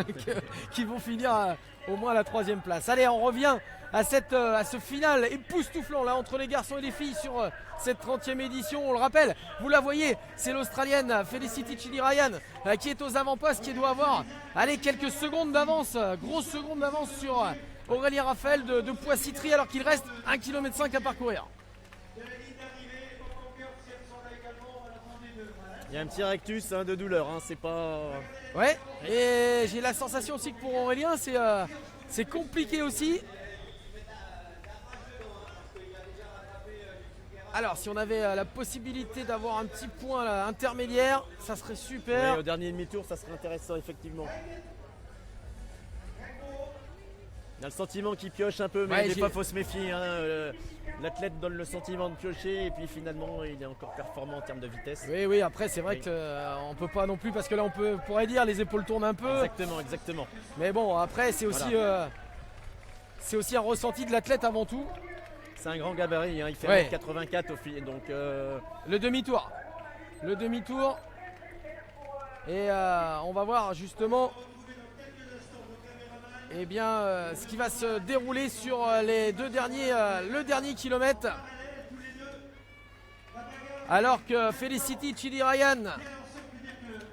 qu'ils vont finir au moins à la 3e place. Allez, on revient à ce final époustouflant là entre les garçons et les filles sur cette 30e édition. On le rappelle, vous la voyez, c'est l'Australienne Felicity Chilirayan qui est aux avant-postes, qui doit avoir quelques secondes d'avance, grosses secondes d'avance sur Aurélien Raphaël de Poissy-Tri, alors qu'il reste 1,5 km à parcourir. Il y a un petit rectus de douleur, c'est pas... Ouais, et j'ai la sensation aussi que pour Aurélien, c'est compliqué aussi. Alors, si on avait la possibilité d'avoir un petit point là, intermédiaire, ça serait super. Oui, au dernier demi-tour, ça serait intéressant, effectivement. Il y a le sentiment qu'il pioche un peu, mais il n'est pas, faut se méfier. L'athlète donne le sentiment de piocher et puis finalement, il est encore performant en termes de vitesse. Oui, après, c'est vrai qu'on ne peut pas non plus, parce que là, on pourrait dire les épaules tournent un peu. Exactement. Mais bon, après, c'est aussi, un ressenti de l'athlète avant tout. C'est un grand gabarit, il fait 84 au fil, donc... Le demi-tour. Et on va voir justement ce qui va se dérouler sur les le dernier kilomètre. Alors que Felicity Chilirayan,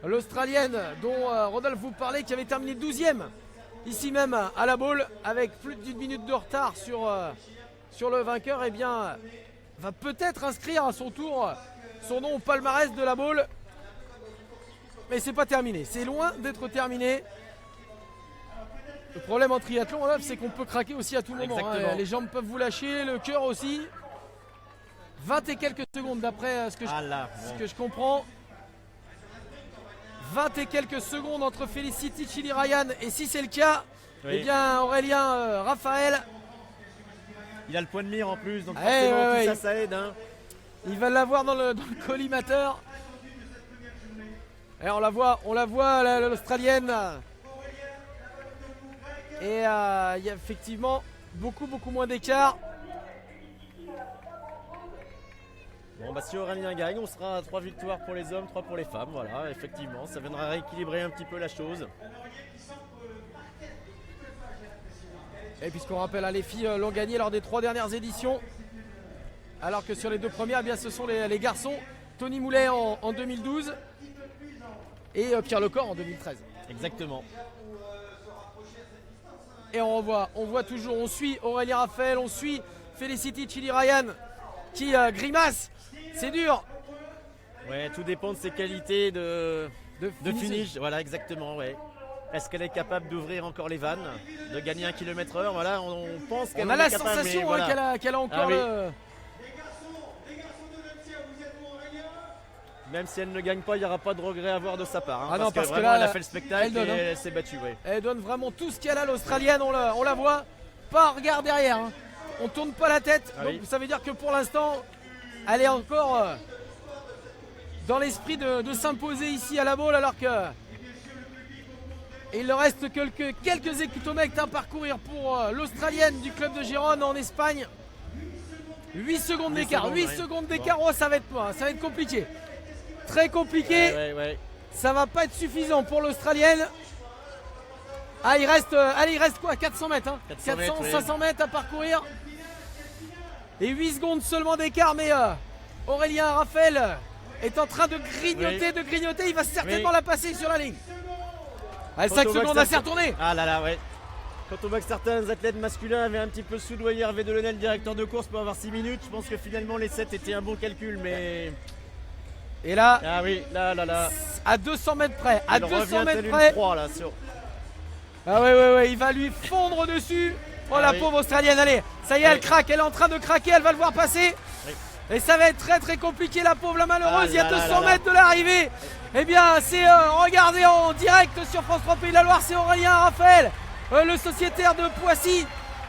l'Australienne dont Rodolphe vous parlait, qui avait terminé 12e ici même à la Baule avec plus d'1 minute de retard sur le vainqueur, va peut-être inscrire à son tour son nom au palmarès de la Baule. Mais c'est pas terminé, c'est loin d'être terminé. Le problème en triathlon, c'est qu'on peut craquer aussi à tout moment. Les jambes peuvent vous lâcher, le cœur aussi. 20 et quelques secondes d'après ce que je comprends. 20 et quelques secondes entre Felicity Chilirayan et si c'est le cas, Aurélien Raphaël. Il a le point de mire en plus, donc forcément ça aide. Il va l'avoir dans le collimateur. Et on la voit l'Australienne. Et il y a effectivement beaucoup moins d'écart. Bon, si Aurélien gagne, on sera à 3 victoires pour les hommes, 3 pour les femmes. Voilà, effectivement, ça viendra rééquilibrer un petit peu la chose. Et puisqu'on rappelle, les filles l'ont gagné lors des 3 dernières éditions, alors que sur les 2 premières, ce sont les garçons. Tony Moulet en 2012 et Pierre Lecor en 2013. Exactement. Et on voit toujours, on suit Aurélien Raphaël, on suit Felicity Chilirayan qui grimace, c'est dur. Ouais, tout dépend de ses qualités de finish. Voilà, exactement, ouais. Est-ce qu'elle est capable d'ouvrir encore les vannes, de gagner 1 km/h? Voilà, on pense qu'elle a la capable, sensation qu'elle a encore Même si elle ne gagne pas, il n'y aura pas de regret à avoir de sa part. Parce que là, elle a fait le spectacle et elle s'est battue. Elle donne vraiment tout ce qu'elle a, l'Australienne, on la voit. Pas un regard derrière. On ne tourne pas la tête. Donc ça veut dire que pour l'instant, elle est encore dans l'esprit de s'imposer ici à la Baule, alors que il ne reste quelques hectomètres à parcourir pour l'Australienne du club de Gérone en Espagne. 8 secondes d'écart. 8 secondes d'écart, ça va être compliqué. Très compliqué. Ça va pas être suffisant pour l'Australienne. Il reste quoi, 400 mètres 500 mètres à parcourir. Et 8 secondes seulement d'écart, mais Aurélien Raphaël est en train de grignoter. Il va certainement la passer sur la ligne. 5 secondes à s'y retourner. Quand on voit que certains athlètes masculins avaient un petit peu soudoyé Hervé Delaunay, le directeur de course, pour avoir 6 minutes, je pense que finalement les 7 étaient un bon calcul, mais... Et là, à 200 mètres près, il 200 mètres près. Il va lui fondre dessus. La pauvre Australienne, allez, ça y est, elle craque, elle est en train de craquer, elle va le voir passer. Et ça va être très très compliqué, la pauvre, la malheureuse, il y a 200 mètres de l'arrivée. C'est, regardez en direct sur France 3 Pays de la Loire, c'est Aurélien Raphaël, le sociétaire de Poissy,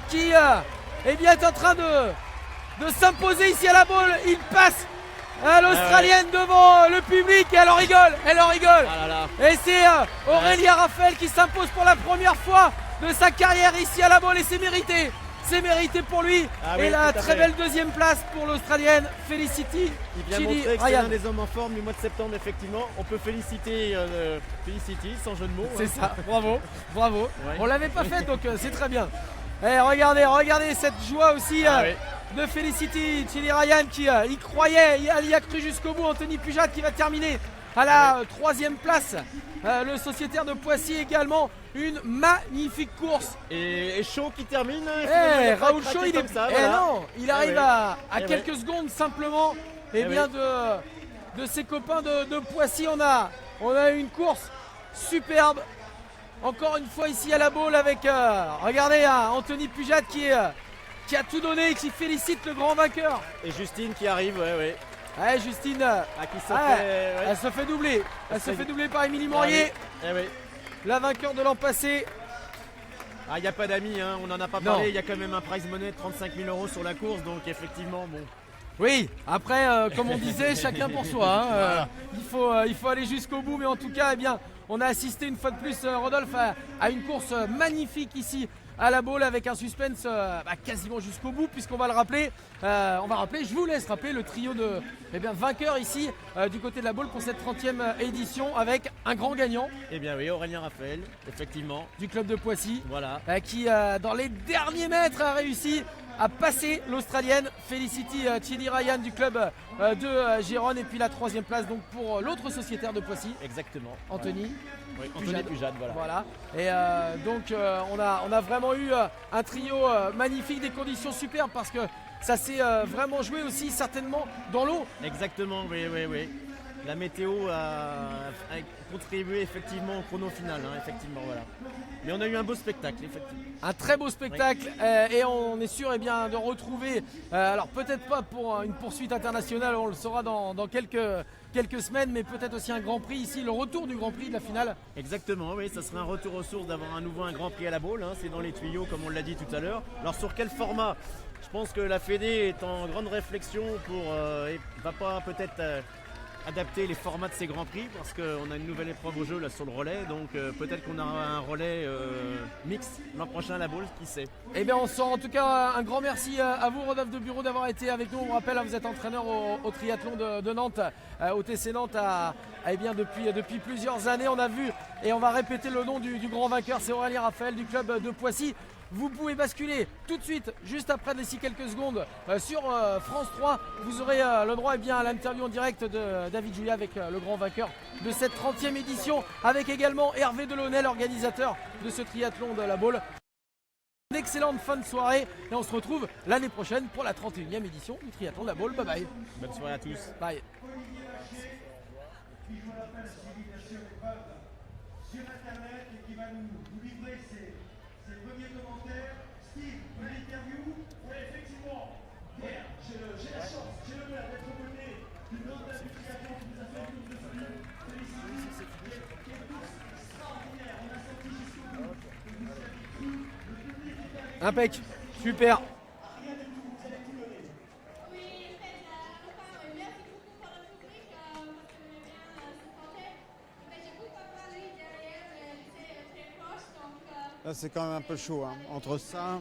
qui eh bien, est en train de s'imposer ici à la boule. Il passe l'Australienne devant le public et elle en rigole. Ah là là. Et c'est Aurélia Raphael qui s'impose pour la première fois de sa carrière ici à la boule et c'est mérité. C'est mérité pour lui. Oui, et la très belle deuxième place pour l'Australienne Felicity. Il vient Chili montrer que c'est Ryan. l'un des hommes en forme du mois de septembre, effectivement. On peut féliciter Felicity, sans jeu de mots. C'est ça, bravo. Ouais. On l'avait pas fait donc c'est très bien. Et regardez cette joie aussi de Felicity, Chili Ryan qui y croyait, elle y a cru jusqu'au bout. Anthony Pujat qui va terminer à la troisième place. Le sociétaire de Poissy également. Une magnifique course. Et Shaw qui termine. Raoul Shaw, il est comme ça. non, il arrive à Eh quelques secondes simplement. Bien de ses copains de Poissy, on a une course superbe. Encore une fois ici à la boule avec regardez Anthony Pujat qui a tout donné et qui félicite le grand vainqueur. Et Justine qui arrive, Justine, elle se fait doubler. Elle se fait doubler par Émilie Morier, la vainqueur de l'an passé. Il n'y a pas d'amis, on n'en a pas parlé. Il y a quand même un prize money de 35 000 € sur la course, donc effectivement, bon. Oui, après, comme on disait, chacun pour soi. Il faut aller jusqu'au bout, mais en tout cas, on a assisté une fois de plus, Rodolphe, à une course magnifique ici à la boule avec un suspense quasiment jusqu'au bout, puisqu'on va le rappeler. Je vous laisse rappeler le trio de vainqueurs ici du côté de la boule pour cette 30e édition avec un grand gagnant. Aurélien Raphael, effectivement. Du club de Poissy. Voilà. Qui, dans les derniers mètres, a réussi à passer l'Australienne Felicity Chili Ryan du club de Gérone. Et puis la troisième place donc pour l'autre sociétaire de Poissy. Exactement. Anthony. Oui, Anthony Pujat, voilà. Et donc on a vraiment eu un trio magnifique, des conditions superbes parce que ça s'est vraiment joué aussi certainement dans l'eau. Exactement, oui. La météo a contribué effectivement au chrono final, effectivement, voilà. Mais on a eu un beau spectacle, effectivement. Un très beau spectacle et on est sûr de retrouver, alors peut-être pas pour une poursuite internationale, on le saura dans quelques semaines, mais peut-être aussi un Grand Prix ici, le retour du Grand Prix de la finale. Exactement, oui, ça serait un retour aux sources d'avoir un Grand Prix à la boule, c'est dans les tuyaux comme on l'a dit tout à l'heure. Alors sur quel format ? Je pense que la Fédé est en grande réflexion va pas peut-être adapter les formats de ces Grands Prix parce qu'on a une nouvelle épreuve au jeu là sur le relais, donc peut-être qu'on aura un relais mixte l'an prochain à la boule, qui sait. On sent en tout cas un grand merci à vous Rodolphe de Bureau d'avoir été avec nous. On rappelle, vous êtes entraîneur au triathlon de Nantes, au TC Nantes depuis plusieurs années. On a vu et on va répéter le nom du grand vainqueur, c'est Aurélien Raphael du club de Poissy. Vous pouvez basculer tout de suite, juste après d'ici quelques secondes, sur France 3. Vous aurez le droit à l'interview en direct de David Julia avec le grand vainqueur de cette 30e édition, avec également Hervé Delaunay, l'organisateur de ce triathlon de la boule. Une excellente fin de soirée et on se retrouve l'année prochaine pour la 31e édition du triathlon de la boule. Bye bye. Bonne soirée à tous. Bye. Sur internet et qui va nous livrer ses premiers commentaires. Steve, pour l'interview. Oui, effectivement. Hier, j'ai la chance, j'ai l'honneur d'être aux côtés d'une grande dame du triathlon qui nous a fait une course de folie. Félicity, qui est une course extraordinaire. On a senti jusqu'au bout. Le public est avec. Impec, super. Rien du tout, vous allez tout donner. Là, c'est quand même un peu chaud. Entre ça,